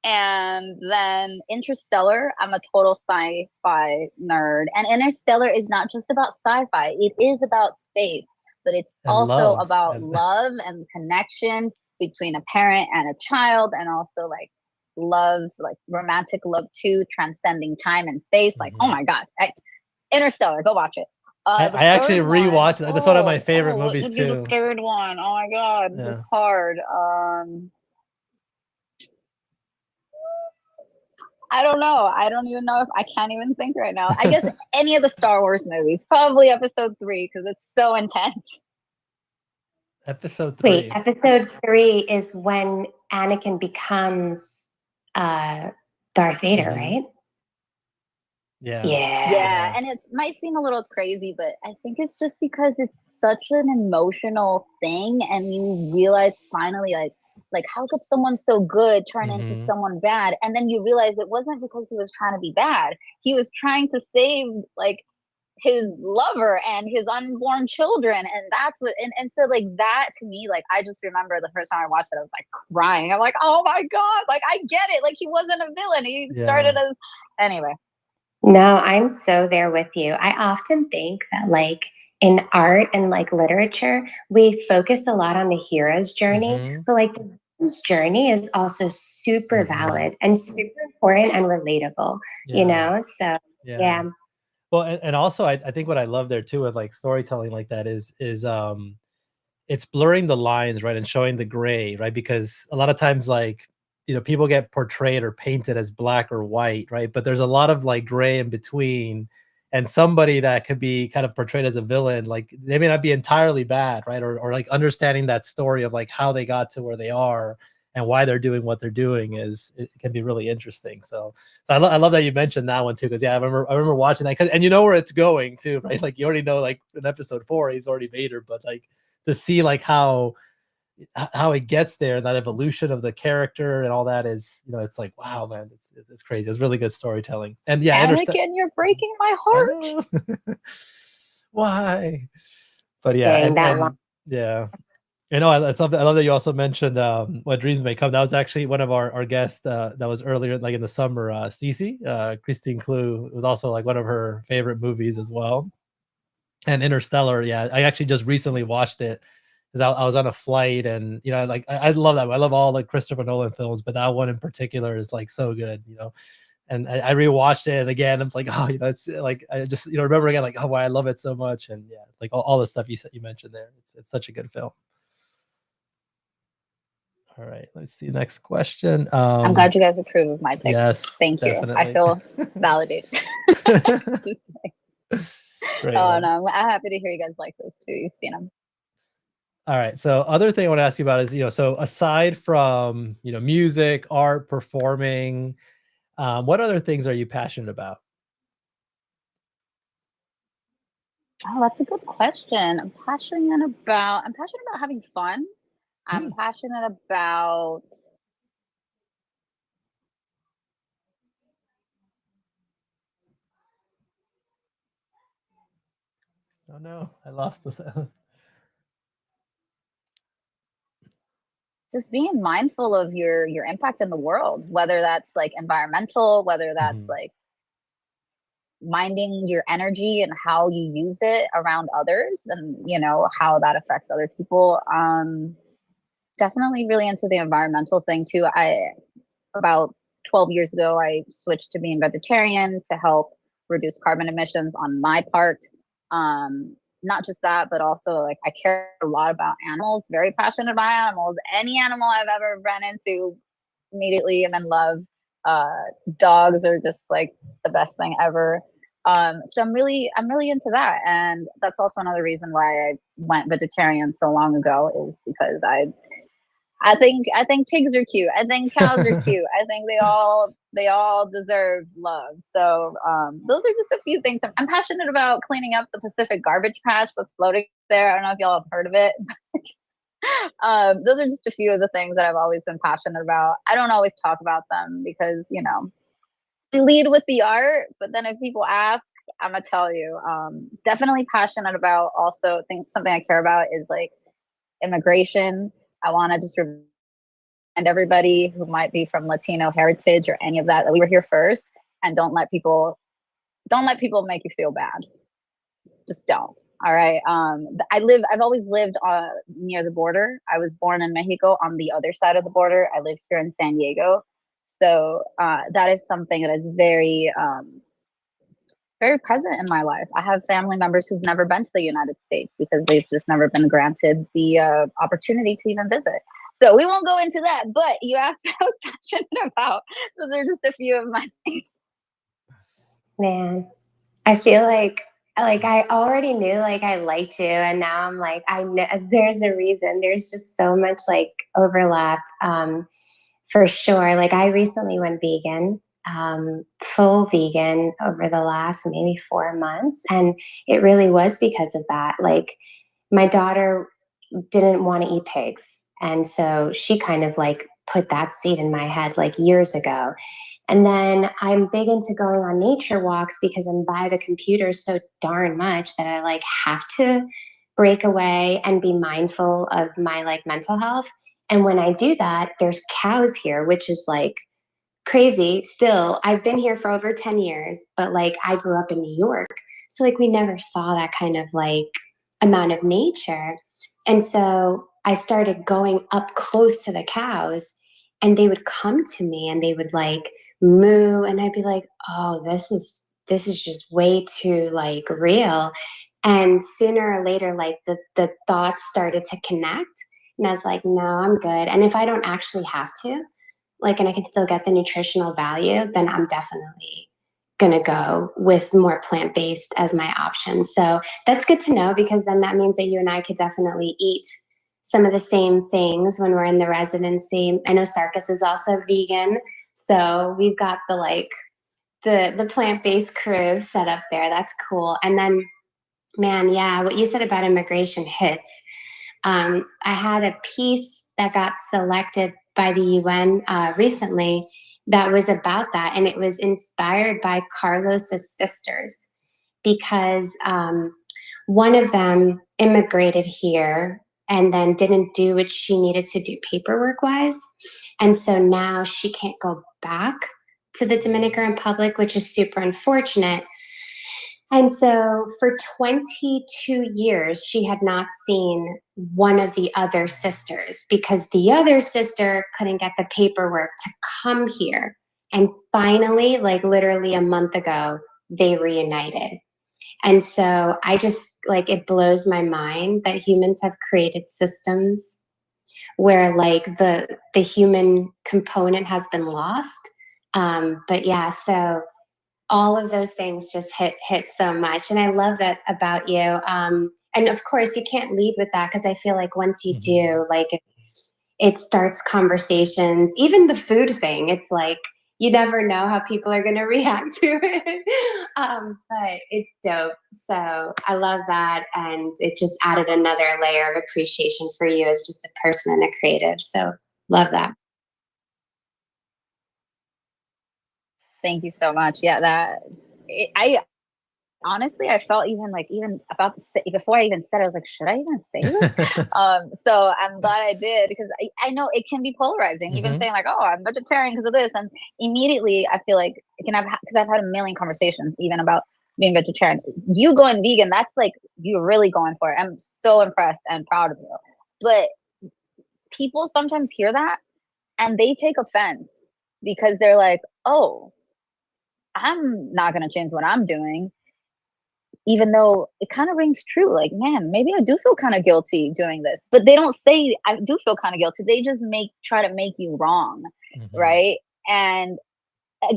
And then Interstellar. I'm a total sci-fi nerd, and Interstellar is not just about sci-fi. It is about space, but it's and also love about and love and connection between a parent and a child, and also like love, like romantic love too, transcending time and space. Like, oh Mhm. my god, Interstellar, go watch it. The I actually third one, rewatched that. That's one of my favorite what movies would be the too. third one? Oh my god, this Yeah. is hard. I don't know. I don't even know if I can't even think right now. I guess any of the Star Wars movies, probably Episode 3, because it's so intense. Episode Wait, 3. episode 3 is when Anakin becomes uh Darth Vader, Mhm. right? Yeah. Yeah. Yeah, Yeah. and it might seem a little crazy, but I think it's just because it's such an emotional thing, and you realize finally, like how could someone so good turn into Mhm. someone bad? And then you realize it wasn't because he was trying to be bad. He was trying to save like his lover and his unborn children, and that's what. And so like that to me, like I just remember the first time I watched it, I was like crying. I'm like, oh my god, like I get it. Like he wasn't a villain. He Yeah. started as anyway. No, I'm so there with you. I often think that, like, in art and like literature, we focus a lot on the hero's journey, Mhm. but like the villain's journey is also super Mhm. valid and super important and relatable, you Yeah. know? So, Yeah. yeah. Well, and also I think what I love there too with like storytelling like that is it's blurring the lines, right, and showing the gray, right? Because a lot of times, like, people get portrayed or painted as black or white, right? But there's a lot of like gray in between. And somebody that could be kind of portrayed as a villain, like they may not be entirely bad, right? Or like understanding that story of like how they got to where they are and why they're doing what they're doing is it can be really interesting. So I love that you mentioned that one too, because yeah, I remember watching that, and you know where it's going too, right? Like you already know, like in episode 4, he's already made her, but like to see like how it gets there and that evolution of the character and all that is, it's like, wow, man, it's crazy. It's really good storytelling. And yeah, Anakin, you're breaking my I heart. know. Why? But yeah, Dang, and that long. yeah. I love that you also mentioned What Dreams May Come. That was actually one of our guests that was earlier, like in the summer. Cece, Christine Clue, was also like one of her favorite movies as well. And Interstellar, yeah, I actually just recently watched it because I was on a flight, and like I love that. I love all the Christopher Nolan films, but that one in particular is like so good. And I rewatched it, and again, I'm like, oh, it's like I just remember again, like, oh, why I love it so much, and yeah, like all the stuff you mentioned there. It's such a good film. All right, let's see next question. I'm glad you guys approve of my picks. Yes, Thank you. I definitely. feel validated. Just Great oh ones. no, I'm happy to hear you guys like those too. You've seen them. All right. So other thing I want to ask you about is, so aside from, music, art, performing, what other things are you passionate about? Oh, that's a good question. I'm passionate about having fun. I'm Hmm. passionate about Oh no, I lost this. just being mindful of your impact in the world, whether that's like environmental, whether that's Mhm. like minding your energy and how you use it around others, and how that affects other people. Definitely really into the environmental thing too. I About 12 years ago, I switched to being vegetarian to help reduce carbon emissions on my part. Not just that, but also like I care a lot about animals, very passionate about animals. Any animal I've ever run into, immediately am in love. Dogs are just like the best thing ever. So I'm really into that, and that's also another reason why I went vegetarian so long ago, is because I think pigs are cute. I think cows are cute. I think they all deserve love. So those are just a few things. I'm passionate about cleaning up the Pacific garbage patch that's floating there. I don't know if y'all have heard of it. Those are just a few of the things that I've always been passionate about. I don't always talk about them because, you know, we lead with the art, but then if people ask, I'm gonna tell you. Definitely passionate about, also think something I care about is like immigration. I want to just remind everybody who might be from Latino heritage or any of that we were here first, and don't let people make you feel bad. Just don't. All right. I've always lived near the border. I was born in Mexico on the other side of the border. I live here in San Diego. So that is something that is very, very present in my life. I have family members who've never been to the United States because they've just never been granted the opportunity to even visit. So we won't go into that, but you asked what I was passionate about. Those are just a few of my things. Man, I feel like I already knew like I liked you, and now I'm like I know there's a reason. There's just so much like overlap, for sure. Like I recently went vegan, full vegan over the last maybe 4 months, and it really was because of that. Like my daughter didn't want to eat pigs, and so she kind of like put that seed in my head like years ago. And then I'm big into going on nature walks because I'm by the computer so darn much that I like have to break away and be mindful of my like mental health. And when I do that, there's cows here, which is like crazy. Still, I've been here for over 10 years, but like I grew up in New York. So like we never saw that kind of like amount of nature. And so I started going up close to the cows, and they would come to me and they would like moo, and I'd be like, "Oh, this is just way too like real." And sooner or later like the thoughts started to connect, and I was like, "No, I'm good." And if I don't actually have to, like, and I can still get the nutritional value, then I'm definitely gonna go with more plant-based as my option. So that's good to know, because then that means that you and I could definitely eat some of the same things when we're in the residency. I know Sarkis is also vegan, so we've got the like the plant-based crew set up there. That's cool. And then, man, yeah, what you said about immigration hits. I had a piece that got selected by the UN recently that was about that, and it was inspired by Carlos's sisters, because one of them immigrated here and then didn't do what she needed to do paperwork wise, and so now she can't go back to the Dominican Republic, which is super unfortunate. And so for 22 years, she had not seen one of the other sisters because the other sister couldn't get the paperwork to come here. And finally, like literally a month ago, they reunited. And so I just like, it blows my mind that humans have created systems where like the human component has been lost. But yeah, so all of those things just hit so much, and I love that about you. And of course you can't lead with that, because I feel like once you do, like it starts conversations. Even the food thing, it's like you never know how people are going to react to it. But it's dope, so I love that, and it just added another layer of appreciation for you as just a person and a creative. So love that. Thank you so much. Yeah, I honestly, I felt even about before I even said it, I was like, should I even say this? So I'm glad I did, because I know it can be polarizing. Even saying like, oh, I'm vegetarian because of this, and immediately I feel like it can have, because I've had a million conversations even about being vegetarian. You going vegan, that's like you're really going for it. I'm so impressed and proud of you. But people sometimes hear that and they take offense because they're like, oh, I'm not going to change what I'm doing. even though it kind of rings true, like, man, maybe I do feel kind of guilty doing this, but they don't say I do feel kind of guilty. They just try to make you wrong, right? And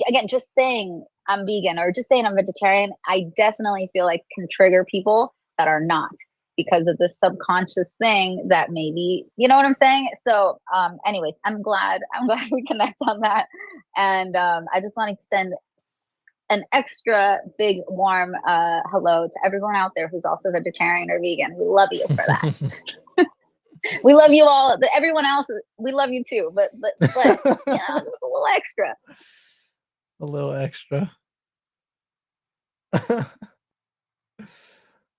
again, just saying I'm vegan or just saying I'm vegetarian, I definitely feel like can trigger people that are not, because of this subconscious thing that maybe, you know what I'm saying? So anyway, I'm glad we connect on that. And I just wanted to send an extra big warm hello to everyone out there who's also vegetarian or vegan. We love you for that. We love you all. Everyone else, we love you too. But just a little extra. A little extra.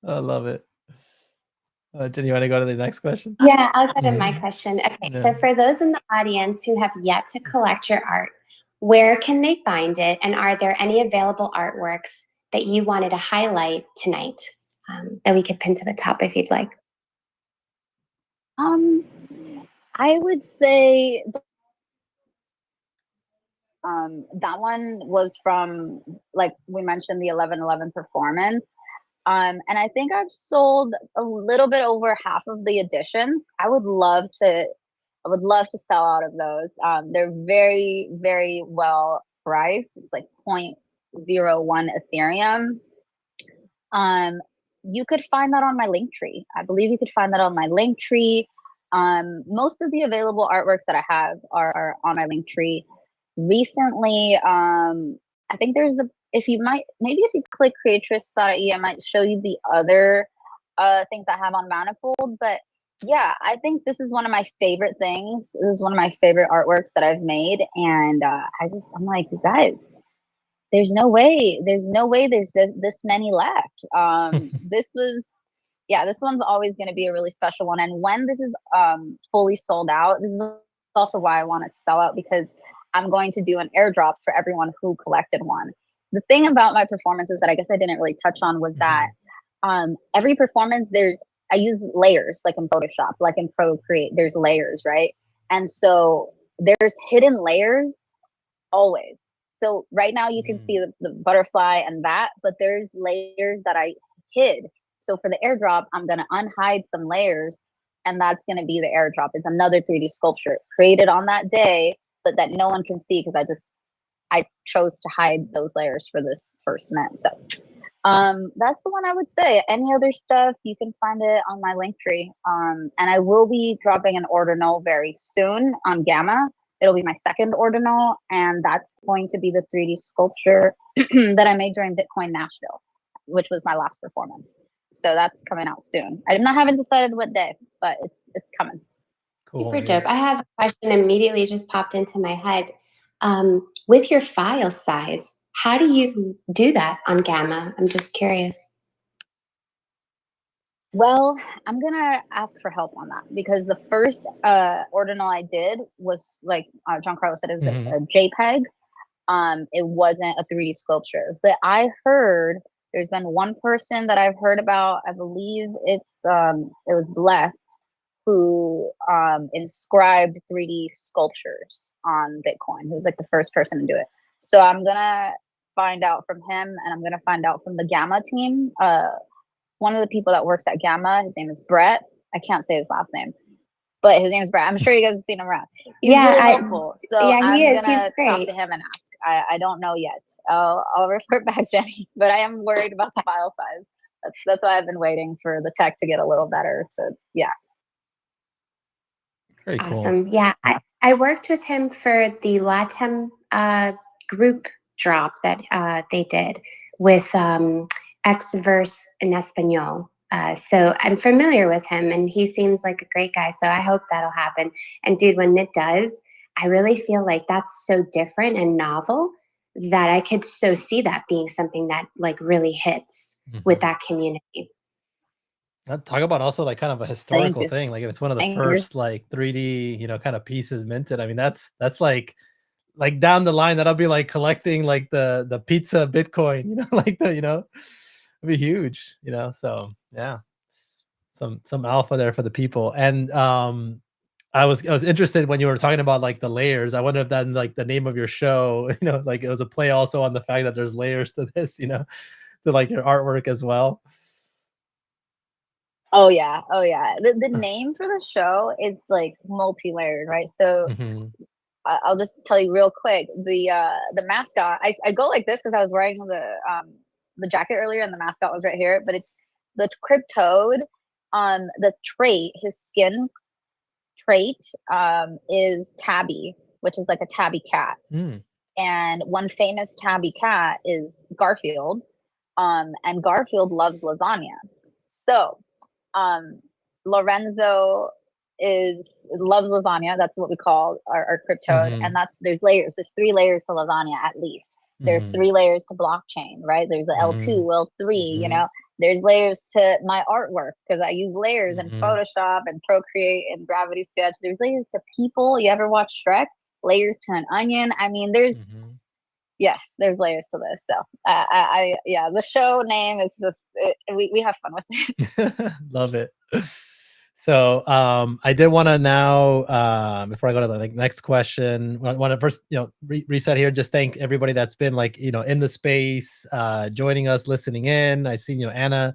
I love it. Jenny, you want to go to the next question? Yeah, I'll go to my question. Okay, so Yeah. for those in the audience who have yet to collect your art, where can they find it? And are there any available artworks that you wanted to highlight tonight that we could pin to the top if you'd like? I would say that one was from, like we mentioned, the 11/11 performance. And I think I've sold a little bit over half of the editions. I would love to sell out of those. They're very, very well priced. It's like 0.01 Ethereum. You could find that on my link tree. I believe you could find that on my link tree. Most of the available artworks that I have are on my link tree. Recently, I think there's if you click Creatress Sarai, I might show you the other things I have on Manifold. But yeah, I think this is one of my favorite things. This is one of my favorite artworks that I've made. And I'm like, you guys, there's no way there's this many left. This one's always going to be a really special one. And when this is fully sold out, this is also why I want it to sell out, because I'm going to do an airdrop for everyone who collected one. The thing about my performances that I guess I didn't really touch on was that every performance, I use layers, like in Photoshop, like in Procreate, there's layers, right? And so there's hidden layers always. So right now you can see the butterfly and that, but there's layers that I hid. So for the airdrop, I'm going to unhide some layers, and that's going to be the airdrop. It's another 3D sculpture created on that day, but that no one can see because I chose to hide those layers for this first mint. So that's the one I would say. Any other stuff, you can find it on my link tree. And I will be dropping an ordinal very soon on Gamma. It'll be my second ordinal, and that's going to be the 3D sculpture that I made during Bitcoin Nashville, which was my last performance. So that's coming out soon. haven't decided what day, but it's coming. Cool. Super dope. I have a question immediately just popped into my head. With your file size, how do you do that on Gamma? I'm just curious. Well, I'm going to ask for help on that, because the first ordinal I did was, like John Carlos said, it was a JPEG. It wasn't a 3D sculpture. But I heard there's been one person that I've heard about, I believe it was Blessed, who inscribed 3D sculptures on Bitcoin. He was like the first person to do it. So I'm going to find out from him, and I'm going to find out from the Gamma team. One of the people that works at Gamma, his name is Brett. I can't say his last name, but his name is Brett. I'm sure you guys have seen him around. He's really helpful. So I'm going to talk to him and ask. I don't know yet. I'll report back, Jenny, but I am worried about the file size. That's why I've been waiting for the tech to get a little better. So yeah. Very cool. Awesome. Yeah, I worked with him for the LATAM group drop that they did with Xverse in Espanol. So I'm familiar with him, and he seems like a great guy. So I hope that'll happen. And dude, when it does, I really feel like that's so different and novel that I could so see that being something that like really hits with that community. Talk about also like kind of a historical thing. Like if it's one of the first like 3D, kind of pieces minted. I mean, that's like down the line, that'll be like collecting like the pizza Bitcoin, like it'd be huge, so yeah, some alpha there for the people. And I was interested when you were talking about like the layers. I wonder if that like the name of your show, like it was a play also on the fact that there's layers to this, to like your artwork as well? Oh yeah, oh yeah. The name for the show is like multi-layered, right? So Hmm. I'll just tell you real quick. The mascot. I go like this because I was wearing the jacket earlier, and the mascot was right here. But it's the cryptode. The trait, his skin trait, is tabby, which is like a tabby cat. Mm. And one famous tabby cat is Garfield. And Garfield loves lasagna. So um, Lorenzo is loves lasagna. That's what we call our cryptode, Hmm. and there's layers. There's 3 layers to lasagna at least. There's Hmm. 3 layers to blockchain, right? There's a Hmm. L2, L3. You Hmm. know, there's layers to my artwork because I use layers in Hmm. Photoshop and Procreate and Gravity Sketch. There's layers to people. You ever watch Shrek? Layers to an onion. I mean, Hmm. yes, there's layers to this. So yeah, the show name is just we have fun with it. Love it. So I did want to now before I go to the next question, want to first reset here. Just thank everybody that's been like in the space, joining us, listening in. I've seen Anna,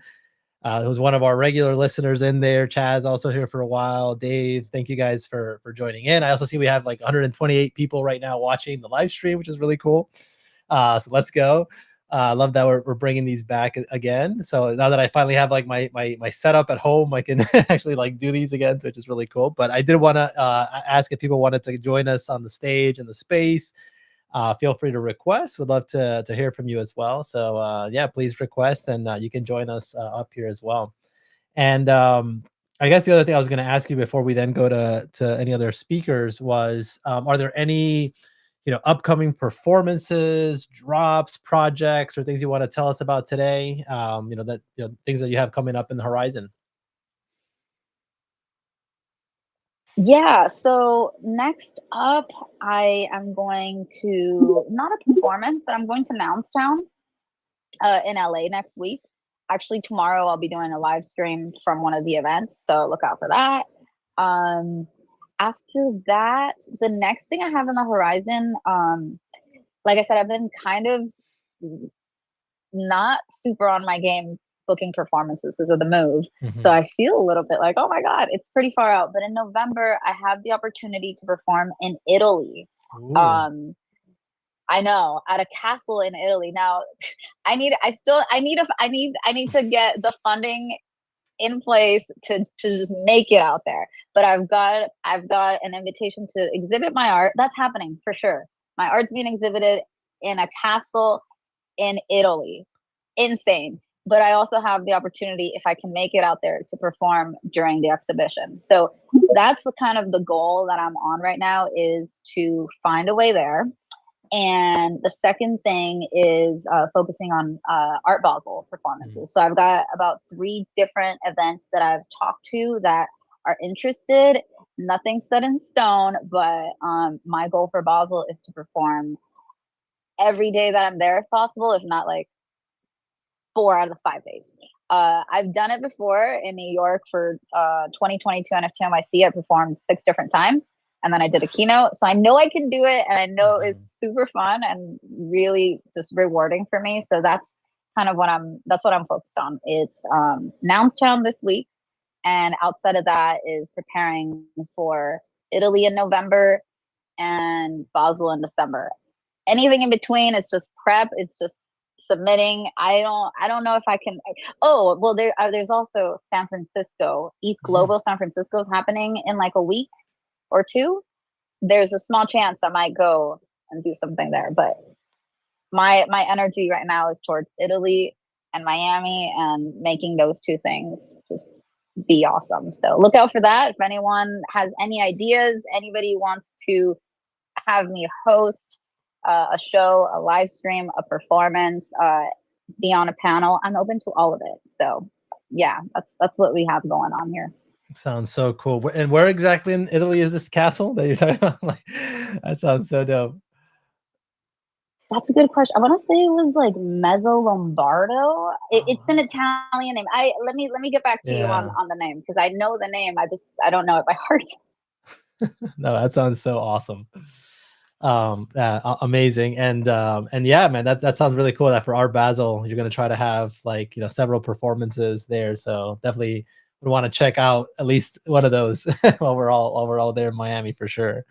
who's one of our regular listeners in there. Chaz also here for a while. Dave, thank you guys for joining in. I also see we have like 128 people right now watching the live stream, which is really cool. So let's go. I love that we're bringing these back again. So now that I finally have like my setup at home, I can actually like do these again, which is really cool. But I did want to ask if people wanted to join us on the stage in the space. Feel free to request. Would love to hear from you as well. So yeah, please request, and you can join us up here as well. And I guess the other thing I was going to ask you before we then go to any other speakers was, are there any upcoming performances, drops, projects, or things you want to tell us about today? That things that you have coming up in the horizon. Yeah, so next up, I am going to not a performance, but I'm going to Moundstown in LA next week. Actually, tomorrow I'll be doing a live stream from one of the events, so look out for that. Um, After that, the next thing I have on the horizon, like I said, I've been kind of not super on my game booking performances because of the move. So Mhm. I feel a little bit like, oh my God, it's pretty far out. But in November, I have the opportunity to perform in Italy. Ooh. Um, I know, at a castle in Italy. Now, I need to get the funding in place to just make it out there. But I've got an invitation to exhibit my art. That's happening for sure. My art's being exhibited in a castle in Italy. Insane. But I also have the opportunity, if I can make it out there, to perform during the exhibition. So that's the kind of the goal that I'm on right now, is to find a way there. And the second thing is focusing on Art Basel Mm. performances. So I've got about 3 different events that I've talked to that are interested. Nothing set in stone, but my goal for Basel is to perform every day that I'm there if possible, if not like 4 out of the 5 days. I've done it before in New York for 2022 NFT NYC. I performed 6 different times, and then I did a keynote. So I know I can do it, and I know Mhm. it's super fun and really just rewarding for me. So that's kind of that's what I'm focused on. It's Nounstown this week, and outside of that is preparing for Italy in November and Basel in December. Anything in between is just prep. It's just submitting. I don't know if I can. Oh well, there's also San Francisco, East Mm. Global San Francisco is happening in like a week or two. There's a small chance I might go and do something there, but my energy right now is towards Italy and Miami, and making those 2 things just be awesome. So look out for that. If anyone has any ideas, anybody wants to have me host a show, a live stream, a performance, be on a panel, I'm open to all of it. So yeah, that's what we have going on here. Sounds so cool. And where exactly in Italy is this castle that you're talking about? Like, that sounds so dope. That's a good question. I want to say it was like Mezzo Lombardo. Oh, It's an Italian name. I let me get back to you yeah. on the name, because I know the name. I don't know it by heart. No, that sounds so awesome. Amazing. And yeah, man, that sounds really cool that for Art Basel you're going to try to have like, several performances there, so definitely would want to check out at least one of those while we're all there in Miami for sure.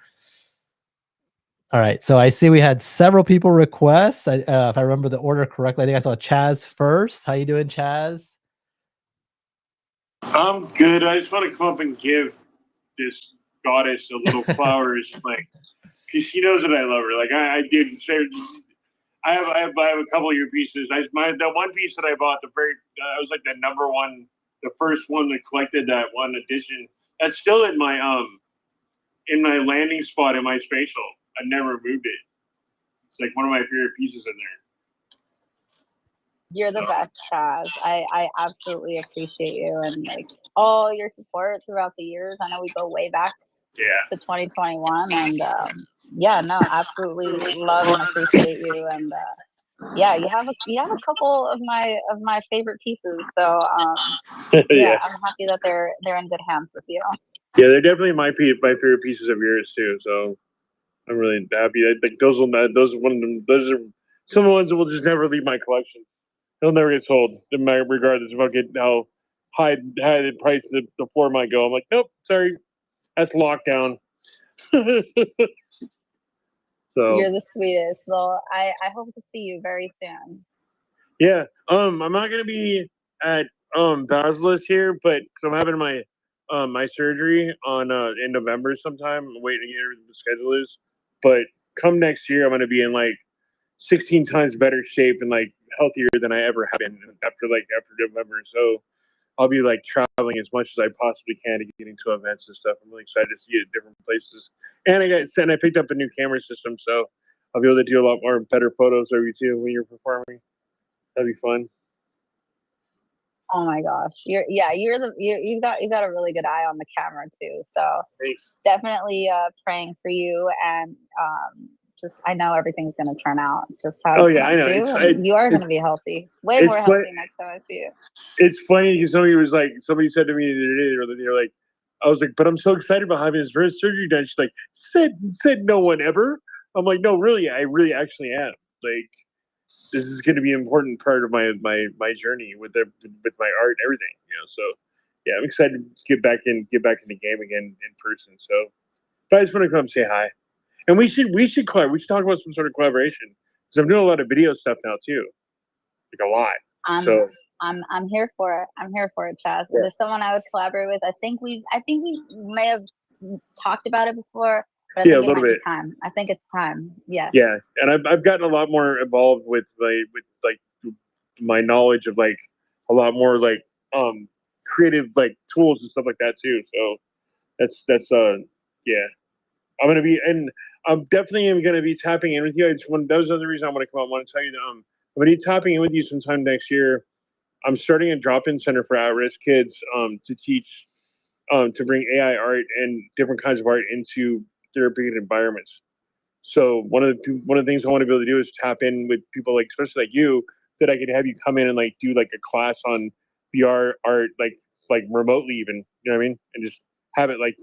All right, so I see we had several people request. If I remember the order correctly, I think I saw Chaz first. How you doing, Chaz? I'm good. I just want to come up and give this goddess a little flowers, like, because she knows that I love her. Like I did. I have a couple of your pieces. The one piece that I bought, I was like the number one, the first one that collected that one edition. That's still in my landing spot in my spatial. I never moved it. It's like one of my favorite pieces in there. You're the best, Chaz. I absolutely appreciate you and like all your support throughout the years. I know we go way back to 2021, and yeah, no, absolutely love and appreciate you. And yeah, you have a couple of my favorite pieces. So yeah, I'm happy that they're in good hands with you. Yeah, they're definitely my favorite pieces of yours too. So I'm really happy. I think those are some of the ones that will just never leave my collection. They'll never get sold, regardless of how high the price the floor might go. I'm like, nope, sorry, that's lockdown. So you're the sweetest. Well, I hope to see you very soon. Yeah. I'm not gonna be at Basilisk here, but I'm having my my surgery on in November sometime. I'm waiting to hear what the schedule is. But come next year, I'm gonna be in like 16 times better shape and like healthier than I ever have been after November. So I'll be like traveling as much as I possibly can to get into events and stuff. I'm really excited to see it at different places. And I picked up a new camera system, so I'll be able to do a lot more better photos of you too when you're performing. That'd be fun. Oh my gosh, you've got a really good eye on the camera too. So Thanks. Definitely praying for you, and just I know everything's gonna turn out just how it's meant to. You are gonna be healthy, way more healthy next time I see you. It's funny because somebody said to me the other day, they're like, I was like, but I'm so excited about having this surgery done. She's like, said no one ever. I'm like, no, really, I really actually am. Like, this is going to be an important part of my journey with my art and everything, So yeah, I'm excited to get back in the game again in person. So, but I just want to come say hi, and we should collab. We should talk about some sort of collaboration because I'm doing a lot of video stuff now too, like a lot. I'm here for it. I'm here for it, Chaz. Yeah. There's someone I would collaborate with. I think we may have talked about it before. But I think it might be time. I think it's time. Yes. Yeah, and I've gotten a lot more involved with my knowledge of like a lot more like creative like tools and stuff like that too. So that's yeah. I'm definitely gonna be tapping in with you. That was the other reason I want to come out. I want to tell you that I'm gonna be tapping in with you sometime next year. I'm starting a drop-in center for at-risk kids to teach to bring AI art and different kinds of art into therapeutic environments. So one of the things I want to be able to do is tap in with people like, especially like you, that I could have you come in and like do like a class on VR art, like remotely even, you know what I mean? And just have it like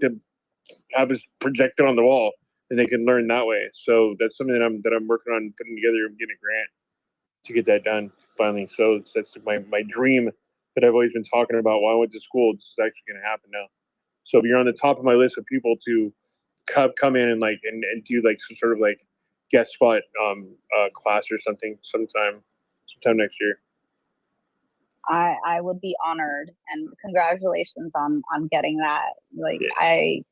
have it projected on the wall and they can learn that way. So that's something that I'm working on putting together and getting a grant to get that done finally. So that's my dream that I've always been talking about while I went to school. This is actually going to happen now. So you're on the top of my list of people to come in and like and do like some sort of like guest spot class or something sometime next year. I would be honored, and congratulations on getting that. Like yeah.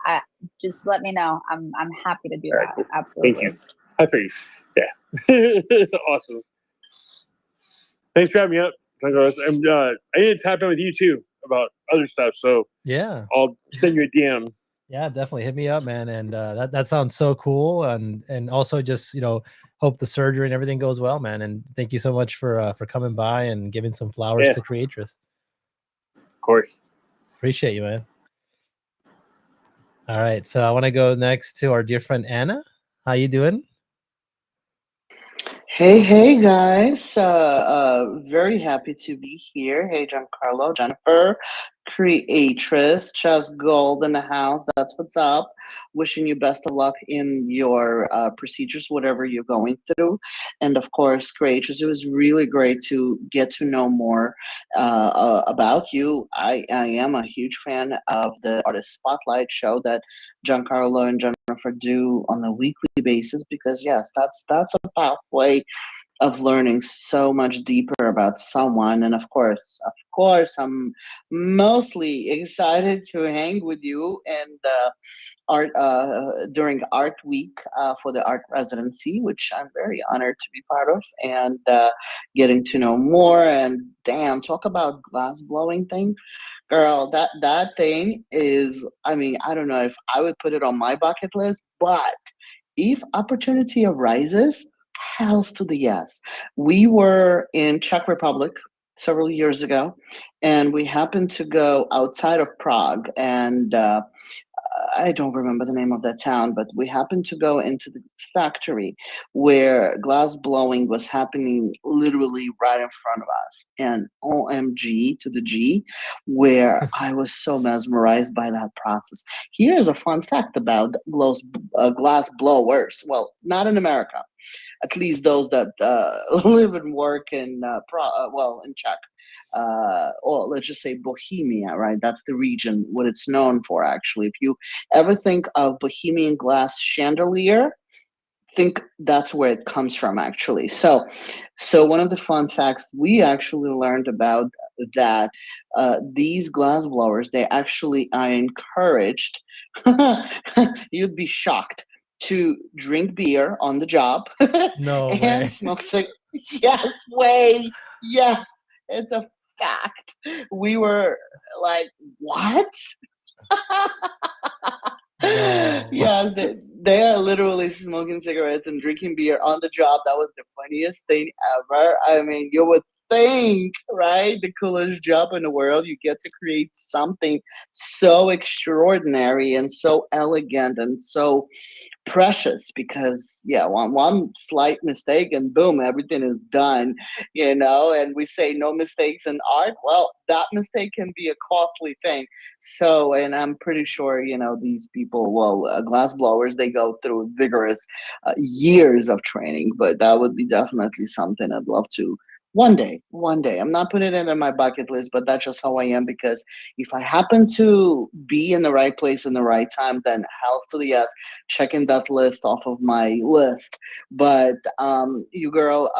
I just let me know. I'm happy to do that. Cool. Absolutely. Thank you. Hi, Paige. Yeah. Awesome. Thanks for having me up. I need to tap in with you too about other stuff. So yeah, I'll send you a DM. Yeah, definitely hit me up, man. And that sounds so cool. And also just, hope the surgery and everything goes well, man. And thank you so much for coming by and giving some flowers to Creatress. Of course. Appreciate you, man. All right. So I want to go next to our dear friend Anna. How you doing? Hey guys. Very happy to be here. Hey, Giancarlo, Jennifer, Creatress, Just Gold in the house. That's what's up. Wishing you best of luck in your procedures, whatever you're going through. And of course, Creatress, it was really great to get to know more about you. I am a huge fan of the Artist Spotlight show that Giancarlo and Jennifer do on a weekly basis because yes, that's a pathway of learning so much deeper about someone. And of course, I'm mostly excited to hang with you and art during Art Week for the art residency, which I'm very honored to be part of, and getting to know more. And damn, talk about glass blowing thing, girl. That thing is. I mean, I don't know if I would put it on my bucket list, but if opportunity arises, hells to the yes. We were in Czech Republic several years ago, and we happened to go outside of Prague, and I don't remember the name of that town, but we happened to go into the factory where glass blowing was happening literally right in front of us. And OMG to the G, where I was so mesmerized by that process. Here's a fun fact about glass blowers. Well, not in America, at least those that live and work in in Czech, or let's just say Bohemia, right? That's the region what it's known for. Actually, if you ever think of Bohemian glass chandelier, think that's where it comes from. Actually, so one of the fun facts we actually learned about that these glass blowers they actually are encouraged. You'd be shocked to drink beer on the job No and way. smoke cig. Yes, way. Yes, it's a fact. We were like, what? No. Yes, they are literally smoking cigarettes and drinking beer on the job. That was the funniest thing ever. I mean, you would think, right? The coolest job in the world. You get to create something so extraordinary and so elegant and so precious because yeah, one slight mistake and boom, everything is done, and we say no mistakes in art. Well, that mistake can be a costly thing. So, and I'm pretty sure these people, well, glass blowers, they go through vigorous years of training, but that would be definitely something I'd love to one day. I'm not putting it in my bucket list, but that's just how I am because if I happen to be in the right place in the right time, then hell to the yes, checking that list off of my list. But you girl,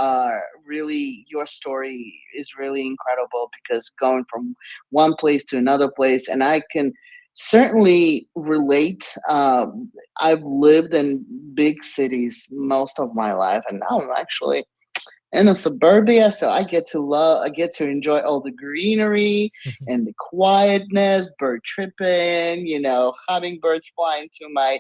really, your story is really incredible because going from one place to another place, and I can certainly relate. I've lived in big cities most of my life, and now I'm actually in a suburbia, so I get to enjoy all the greenery and the quietness, bird tripping, hummingbirds flying to my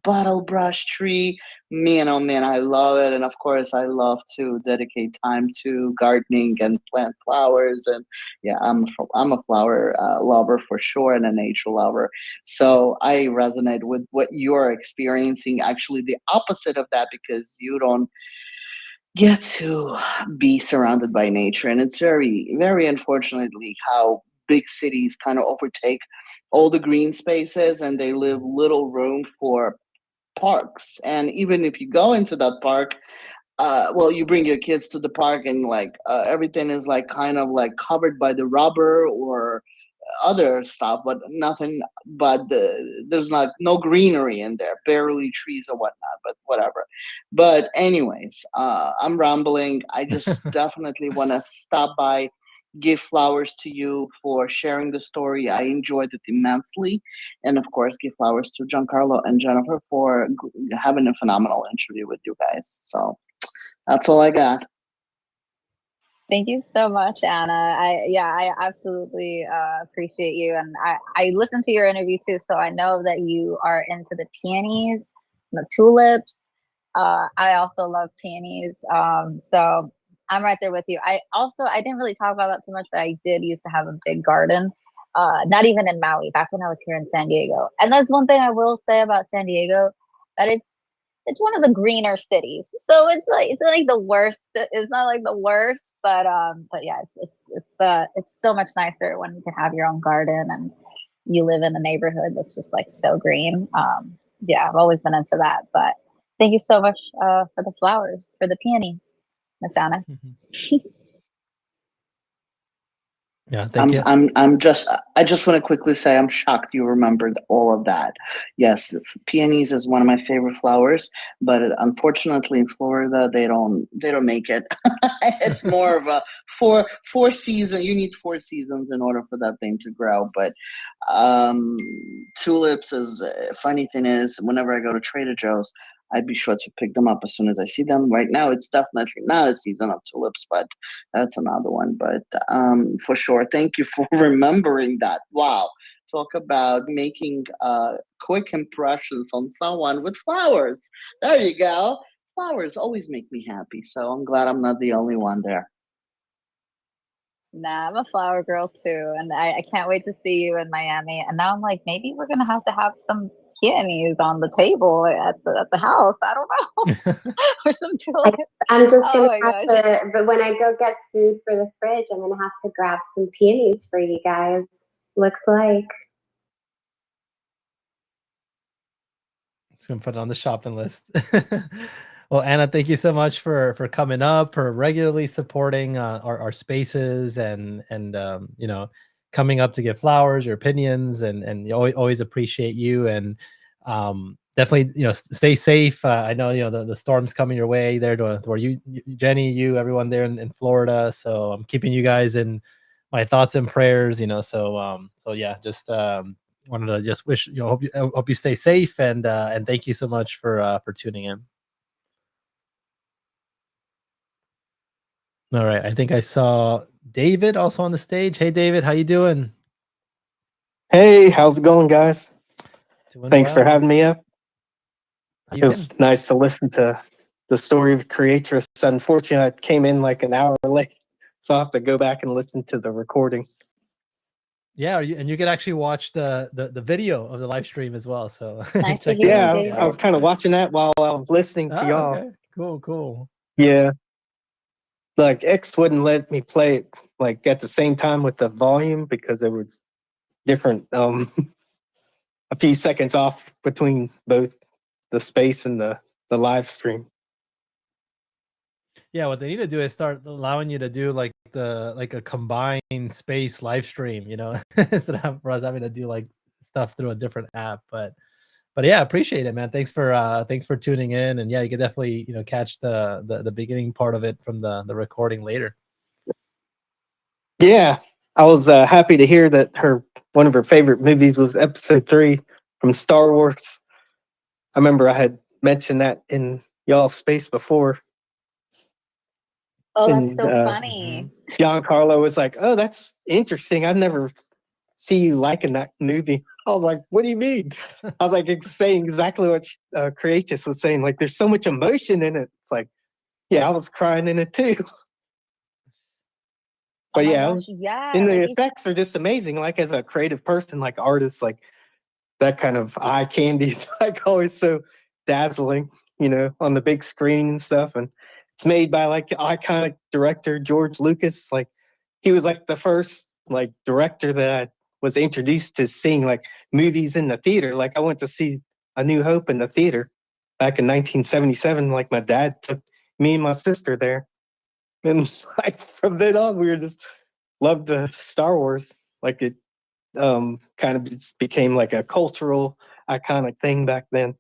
bottle brush tree. Man, oh man, I love it. And of course, I love to dedicate time to gardening and plant flowers. And yeah, I'm a flower lover for sure and a nature lover. So I resonate with what you're experiencing. Actually, the opposite of that because you don't get to be surrounded by nature. And it's very, very unfortunately how big cities kind of overtake all the green spaces and they leave little room for parks. And even if you go into that park, well, you bring your kids to the park and like everything is like kind of like covered by the rubber or other stuff, but nothing. But there's not no greenery in there, barely trees or whatnot. But whatever. But anyways, I'm rambling. I just definitely want to stop by, give flowers to you for sharing the story. I enjoyed it immensely, and of course, give flowers to Giancarlo and Jennifer for having a phenomenal interview with you guys. So that's all I got. Thank you so much, Anna. I absolutely appreciate you, and I listened to your interview too, so I know that you are into the peonies, the tulips. I also love peonies, so I'm right there with you. I didn't really talk about that too much, but I did used to have a big garden. Not even in Maui, back when I was here in San Diego, and that's one thing I will say about San Diego, that it's one of the greener cities, so it's like the worst. It's not like the worst, but yeah, it's so much nicer when you can have your own garden and you live in a neighborhood that's just like so green. Yeah, I've always been into that. But thank you so much for the flowers, for the peonies, Miss Anna. Yeah, thank you. I just want to quickly say I'm shocked you remembered all of that. Yes, peonies is one of my favorite flowers, but unfortunately in Florida they don't make it. It's more of a four season. You need 4 seasons in order for that thing to grow. But tulips is funny thing is whenever I go to Trader Joe's, I'd be sure to pick them up as soon as I see them. Right now, it's definitely not a season of tulips, but that's another one. But for sure, thank you for remembering that. Wow. Talk about making quick impressions on someone with flowers. There you go. Flowers always make me happy. So I'm glad I'm not the only one there. Nah, I'm a flower girl too, and I can't wait to see you in Miami. And now I'm like, maybe we're gonna have to have some peonies on the table at the house. I don't know, or some tulips. I'm just Oh gonna my have gosh. to, but when I go get food for the fridge, I'm gonna have to grab some peonies for you guys. Looks like. Just gonna put it on the shopping list. Well, Anna, thank you so much for coming up, for regularly supporting our spaces, and you know, coming up to give flowers, your opinions, and always appreciate you. And definitely, you know, stay safe. I know, you know, the storm's coming your way there to where you, Jenny, you, everyone there in Florida. So I'm keeping you guys in my thoughts and prayers. You know, so yeah, just wanted to just wish, you know, hope you stay safe, and thank you so much for tuning in. All right, I think I saw David also on the stage. Hey, David, how you doing? Hey, how's it going, guys? Doing Thanks for well. having me up. How It you was been? nice to listen to the story of Creatress. Unfortunately, I came in like an hour late, so I'll have to go back and listen to the recording. Yeah, and you could actually watch the video of the live stream as well. So Nice to check hear that you, Yeah, out I too. was kind of watching that while I was listening to Oh, y'all. okay, cool. Yeah, like X wouldn't let me play it like at the same time with the volume because it was different, a few seconds off between both the space and the live stream. Yeah, what they need to do is start allowing you to do like a combined space live stream, you know, instead of us having to do like stuff through a different app. But yeah, appreciate it, man. Thanks for tuning in. And yeah, you can definitely, you know, catch the beginning part of it from the recording later. Yeah, I was happy to hear that one of her favorite movies was Episode 3 from Star Wars. I remember I had mentioned that in y'all's space before, Oh, that's and so funny. Giancarlo was like, "Oh, that's interesting. I've never see you liking that movie." I was like, "What do you mean?" I was like saying exactly what Creatress was saying. Like, there's so much emotion in it. It's like, yeah, I was crying in it too. Oh But my yeah, gosh, yeah. and Like the you effects are just amazing. Like as a creative person, like artist, like that kind of eye candy is like always so dazzling, you know, on the big screen and stuff. And it's made by like iconic director George Lucas. Like he was like the first like director that I was introduced to seeing like movies in the theater. Like I went to see A New Hope in the theater back in 1977. Like my dad took me and my sister there. And like from then on, we were just loved the Star Wars. Like it kind of just became like a cultural iconic thing back then.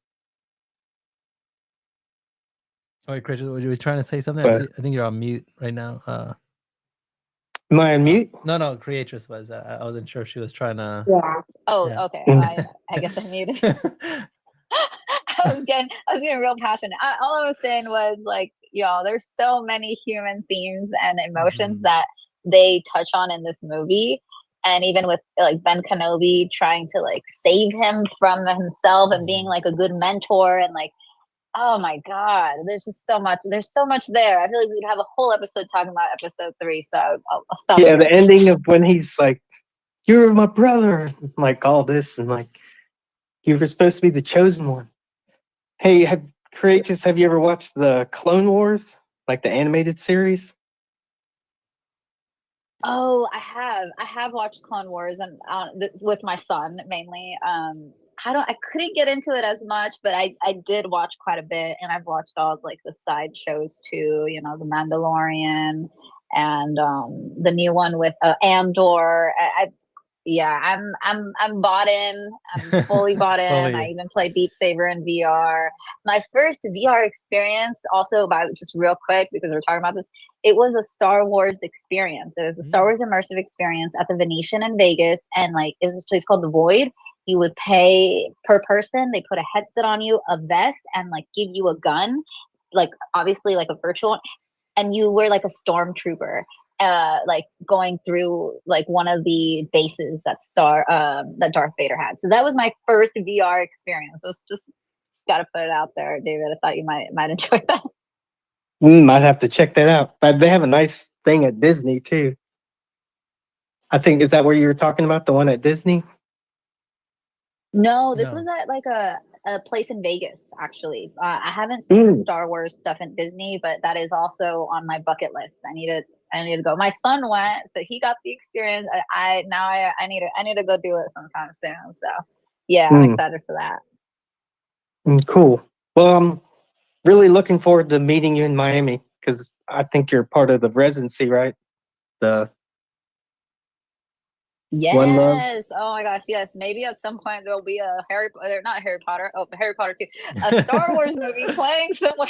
Oh, wait, Chris, were you trying to say something? But I think you're on mute right now. am I on mute? No, Creatress was. I wasn't sure if she was trying to. Yeah. Oh, Yeah. okay. I guess I muted. I was getting real passionate. All I was saying was like, y'all, there's so many human themes and emotions that they touch on in this movie. And even with like Ben Kenobi trying to like save him from himself and being like a good mentor and like, oh my God, there's just so much. There's so much there. I feel like we'd have a whole episode talking about episode 3. So I'll stop. Yeah, Here. the ending of when he's like, "You're my brother," like all this, and like you were supposed to be the chosen one. Hey, Creatress, have you ever watched the Clone Wars, like the animated series? Oh, I have. I have watched Clone Wars and with my son mainly. I couldn't get into it as much, but I did watch quite a bit, and I've watched all of, like, the side shows too. You know, The Mandalorian and the new one with Andor. Yeah, I'm bought in. I'm fully bought in. I Fully. even play Beat Saber in VR. My first VR experience, also, by just real quick because we're talking about this, it was a Star Wars experience. It was a Star Wars immersive experience at the Venetian in Vegas, and like it was this place called the Void. You would pay per person. They put a headset on you, a vest, and like give you a gun, like obviously like a virtual one, and you were like a stormtrooper, like going through like one of the bases that Darth Vader had. So that was my first VR experience. So it's just got to put it out there, David. I thought you might enjoy that. Might have to check that out. But they have a nice thing at Disney too. I think, is that where you were talking about, the one at Disney? No, this No. was at like a place in Vegas, actually. I haven't seen the Star Wars stuff at Disney, but that is also on my bucket list. I need to go. My son went, so he got the experience. I need to go do it sometime soon. So yeah, I'm excited for that. Cool. Well, I'm really looking forward to meeting you in Miami, because I think you're part of the residency, right? The One Love. Yes. Oh my gosh. Yes. Maybe at some point there'll be a not Harry Potter. Oh, Harry Potter too. A Star Wars movie playing somewhere.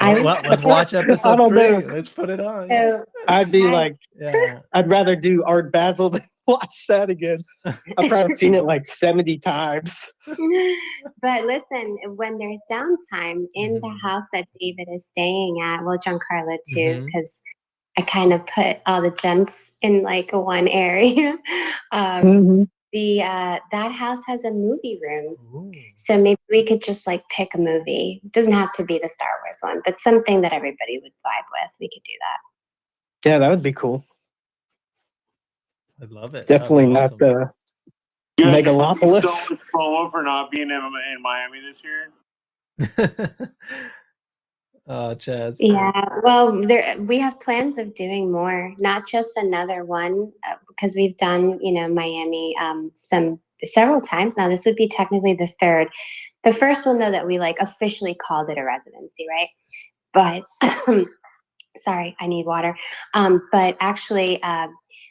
Well, let's watch I episode don't 3. know. Let's put it on. So I'd be I- like, Yeah. I'd rather do Art Basel than watch that again. I've probably seen it like 70 times. But listen, when there's downtime in the Mhm. house that David is staying at, well, Giancarlo too, Mhm. because I kind of put all the gents in like one area. That house has a movie room, Ooh. so maybe we could just like pick a movie. It doesn't have to be the Star Wars one, but something that everybody would vibe with. We could do that. Yeah, that would be cool. I love it. Definitely not awesome. the Yeah, Megalopolis. Don't follow for not being in Miami this year. Oh, Chaz. Yeah, well, we have plans of doing more, not just another one, because we've done, Miami several times now. This would be technically the third. The first one, though, that we like officially called it a residency, right? But sorry, I need water. But actually,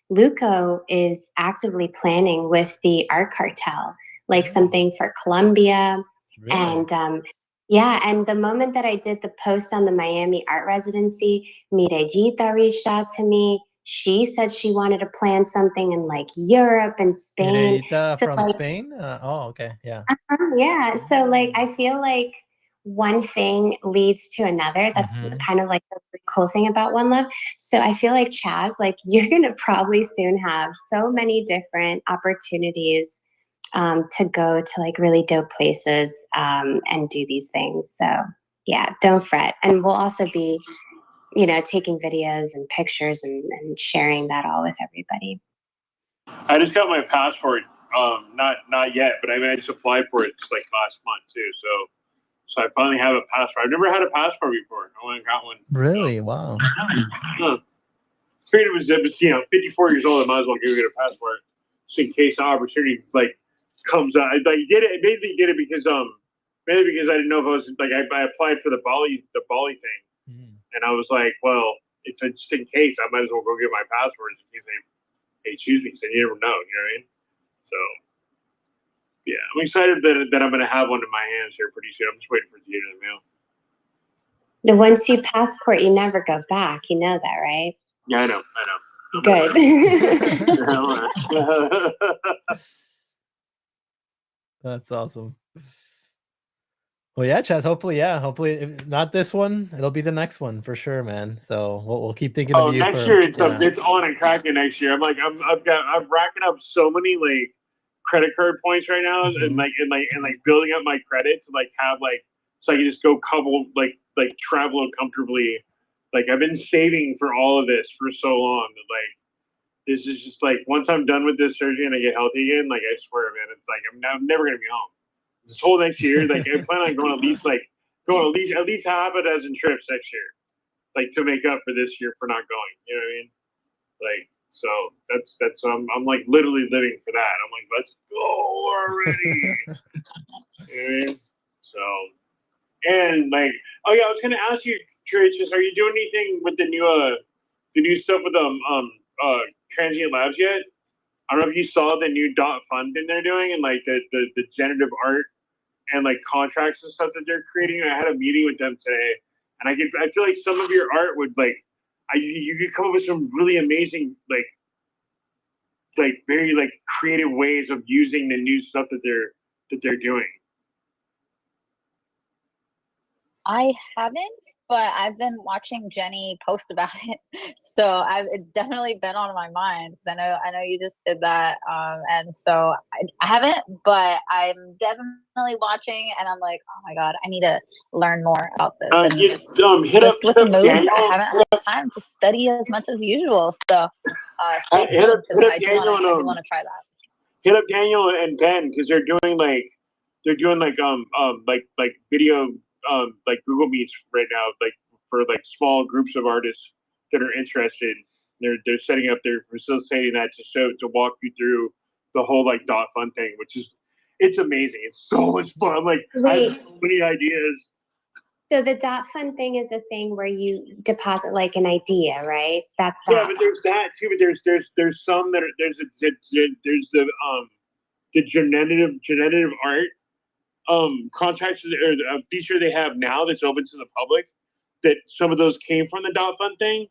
Luco is actively planning with the Art Cartel, like something for Colombia. Really? And yeah, and the moment that I did the post on the Miami art residency, Mirellita reached out to me. She said she wanted to plan something in like Europe and Spain. Mirellita So from like, Spain? Okay, yeah. yeah, so like I feel like one thing leads to another. That's Mhm. kind of like the really cool thing about One Love. So I feel like Chaz, like you're gonna probably soon have so many different opportunities to go to like really dope places and do these things. So yeah, don't fret. And we'll also be, taking videos and pictures and sharing that all with everybody. I just got my passport. Not yet, but I mean, I just applied for it just like last month too. So I finally have a passport. I've never had a passport before. I went and got one. Really? Wow. Figured it was 54 years old. I might as well give it a passport, just in case the opportunity like comes out. I did it. Mainly did it because mainly because I didn't know if I was like I applied for the Bali thing, and I was like, well, it's just in case I might as well go get my passport in case they choose me. So you never know. You know what I mean? So yeah, I'm excited that I'm going to have one in my hands here pretty soon. I'm just waiting for it to get in the mail. Once you passport, you never go back. You know that, right? Yeah, I know. Good. That's awesome. Well, yeah, Chaz. Hopefully, if not this one, it'll be the next one for sure, man. So we'll keep thinking of you. Next year it's on and cracking next year. I'm racking up so many like credit card points right now, and building up my credits, and have so I can just go travel comfortably. Like I've been saving for all of this for so long that this is just once I'm done with this surgery and I get healthy again, I swear, man, it's I'm never gonna be home. This whole next year, I plan on going at least go at least half a dozen trips next year, like to make up for this year for not going. You know what I mean? Like, so that's I'm like literally living for that. I'm like, let's go already. You know what I mean? So, and like, oh yeah, I was gonna ask you, Creatress, are you doing anything with the new stuff with Transient Labs yet? I don't know if you saw the new .fun thing they're doing and like the generative art and like contracts and stuff that they're creating. I had a meeting with them today, and I feel like some of your art would like you could come up with some really amazing like very like creative ways of using the new stuff that they're doing. I haven't, but I've been watching Jenny post about it, so it's definitely been on my mind because I know you just did that, and so I haven't, but I'm definitely watching, and I'm like, oh my god, I need to learn more about this. And hit up with the move, Daniel. I haven't had time to study as much as usual, so stay hit up tuned, 'cause I Daniel do want to try that. Hit up Daniel and Ben because they're doing like video like Google Meets right now, like for like small groups of artists that are interested. They're setting up, they're facilitating that to walk you through the whole like .fun thing, which is it's amazing. It's so much fun. Like I have so many ideas. So the .fun thing is a thing where you deposit like an idea, right? That's that. Yeah, but there's that too. But there's some that are there's the generative art contracts or feature they have now that's open to the public. That some of those came from the .fun thing.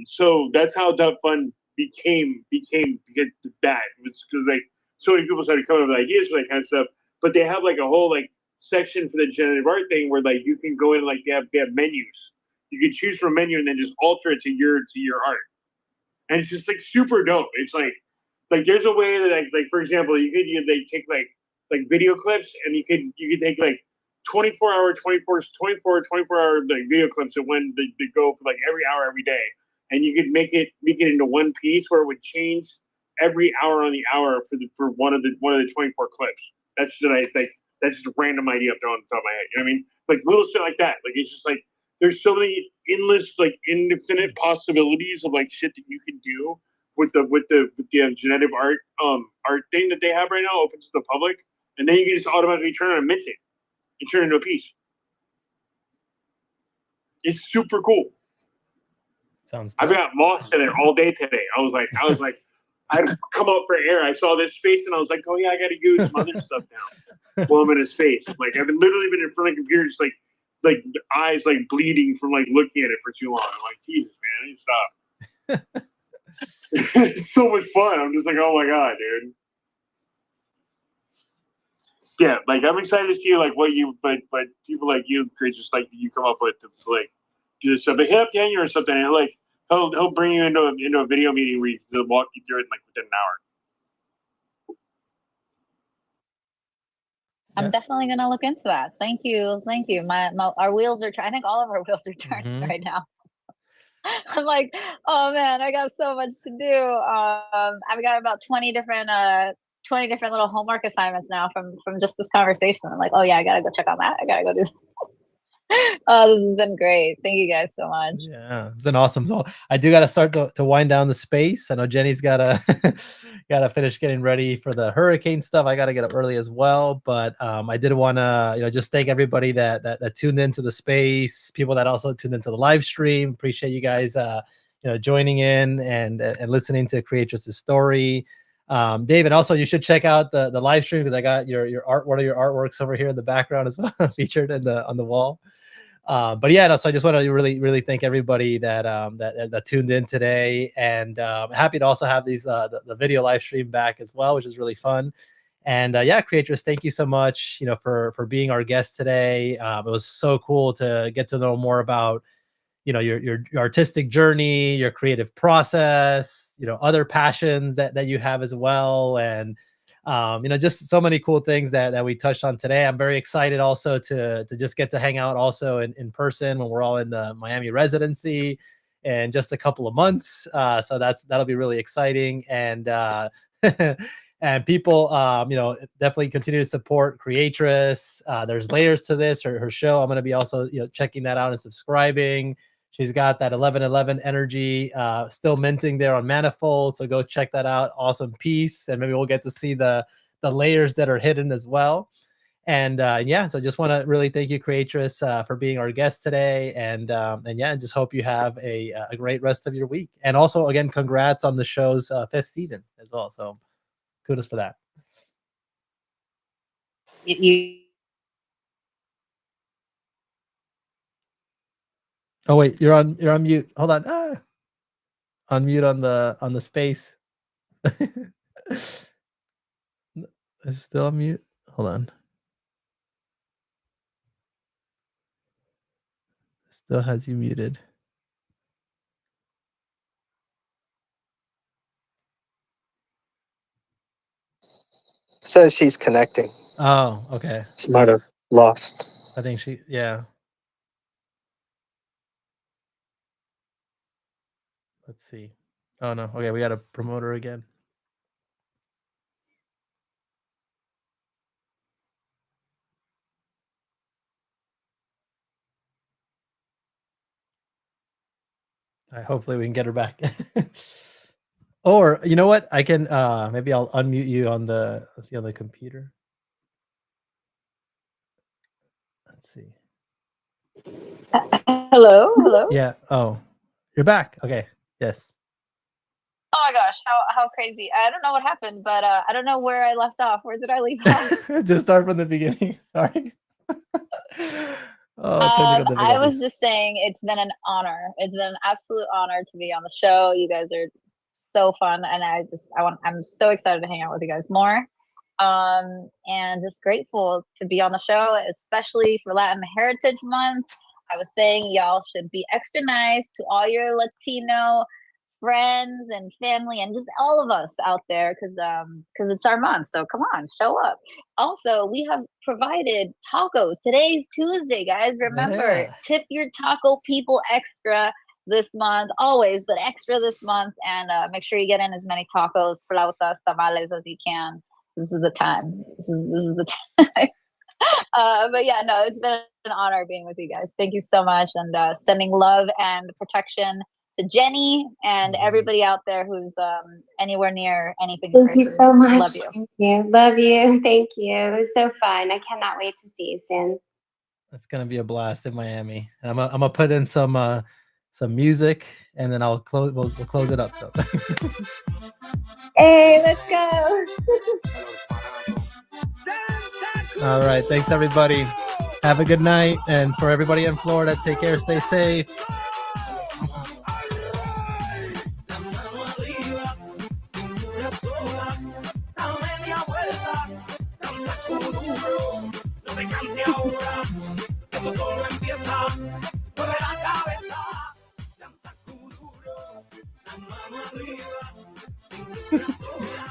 So that's how .fun became that. It's because like so many people started coming up with ideas for that kind of stuff. But they have like a whole like section for the generative art thing where like you can go in and like they have menus. You can choose from a menu and then just alter it to your art. And it's just like super dope. It's like there's a way that like for example they take like video clips and you could take like 24-hour like video clips of when they go for like every hour every day, and you could make it into one piece where it would change every hour on the hour for one of the 24 clips. That's just that's just a random idea thrown on the top of my head. You know what I mean? Like little shit like that. Like it's just like there's so many endless like infinite possibilities of like shit that you can do with the generative art thing that they have right now open to the public, and then you can just automatically turn it and mint it and turn it into a piece. It's super cool. Sounds. I got lost in it all day today. I was like, I'd come out for air. I saw this space and I was like, oh yeah, I got to do some other stuff now. While I'm in a space, like I've literally been in front of the computer, just like eyes like bleeding from like looking at it for too long. I'm like, Jesus, man, I need to stop. It's so much fun. I'm just like, oh my god, dude. Yeah, like I'm excited to see like what you, but people like you, just like you come up with to like do this stuff. But hit up Daniel or something, and like he'll bring you into a video meeting where he'll walk you through it like within an hour. I'm definitely gonna look into that. Thank you. Our wheels are. I think all of our wheels are turning right now. I'm like, oh man, I got so much to do. I've got about 20 different little homework assignments now from just this conversation. I'm like, oh yeah, I gotta go check on that. I gotta go do this. Oh, this has been great. Thank you guys so much. Yeah, it's been awesome. So I do got to start to wind down the space. I know Jenny's gotta finish getting ready for the hurricane stuff. I gotta get up early as well. But I did want to just thank everybody that tuned into the space, people that also tuned into the live stream. Appreciate you guys joining in and listening to Creatress's story. David, also you should check out the live stream because I got your art, one of your artworks over here in the background as well, featured on the wall. But yeah, so I just want to really thank everybody that tuned in today, and happy to also have these the video live stream back as well, which is really fun. And yeah, Creatress, thank you so much, for being our guest today. It was so cool to get to know more about your artistic journey, your creative process, other passions that you have as well, and just so many cool things that we touched on today. I'm very excited also to just get to hang out also in person when we're all in the Miami residency in just a couple of months. So that'll be really exciting. And And people, definitely continue to support Creatress. There's layers to this, her show. I'm going to be also, checking that out and subscribing. She's got that 1111 energy still minting there on Manifold. So go check that out. Awesome piece. And maybe we'll get to see the layers that are hidden as well. And so just want to really thank you, Creatress, for being our guest today. And just hope you have a great rest of your week. And also, again, congrats on the show's 5th season as well. So kudos for that. Oh wait, you're on mute. Hold on. On mute on the space. It's still on mute. Hold on. Still has you muted. Says she's connecting. Oh, okay. She might have lost. I think yeah. Let's see. Oh no. Okay, we got to promote her again. Hopefully we can get her back. Or you know what? I can maybe I'll unmute you on the computer. Let's see. Hello. Yeah. Oh, you're back. Okay. Yes. Oh my gosh, how crazy! I don't know what happened, but I don't know where I left off. Where did I leave off? Just start from the beginning. Sorry. I was just saying it's been an honor. It's been an absolute honor to be on the show. You guys are so fun, and I'm so excited to hang out with you guys more. And just grateful to be on the show, especially for Latin Heritage Month. I was saying y'all should be extra nice to all your Latino friends and family and just all of us out there because it's our month. So come on, show up. Also, we have provided tacos. Today's Tuesday, guys. Remember, tip your taco people extra this month, always, but extra this month. And make sure you get in as many tacos, flautas, tamales as you can. This is the time. This is the time. But yeah, no, it's been an honor being with you guys. Thank you so much. And sending love and protection to Jenny and everybody out there who's anywhere near anything. Thank you so much. Love you. Thank you. Love you. Thank you. It was so fun. I cannot wait to see you soon. That's gonna be a blast in Miami. And I'm gonna put in some music, and then I'll close. We'll close it up. So. Hey, let's go. All right. Thanks, everybody. Have a good night. And for everybody in Florida, take care. Stay safe.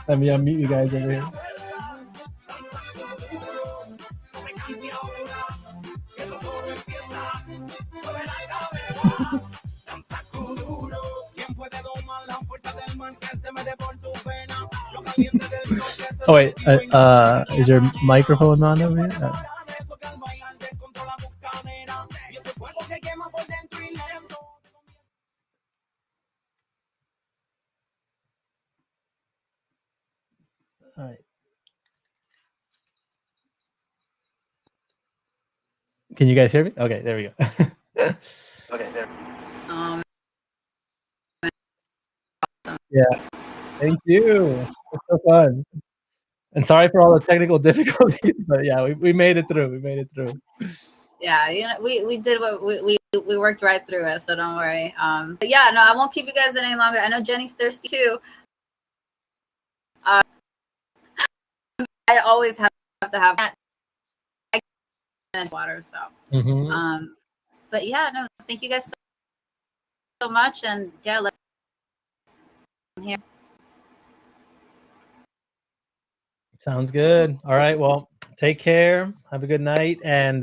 Let me unmute you guys over here. Oh wait, is your microphone on over here? All right. Can you guys hear me? Okay, there we go. Okay, there. Yeah. Thank you. It's so fun. And sorry for all the technical difficulties, but yeah, we made it through. We made it through. Yeah, we did what we worked right through it, so don't worry. But yeah, no, I won't keep you guys any longer. I know Jenny's thirsty too. I always have to have water, so. But yeah, no, thank you guys so much, and yeah, I'm here. Sounds good. All right. Well, take care. Have a good night, and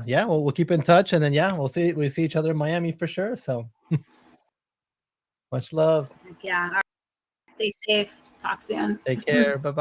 yeah, we'll keep in touch, and then yeah, we'll see each other in Miami for sure. So much love. Yeah. All right. Stay safe. Talk soon. Take care. Bye bye.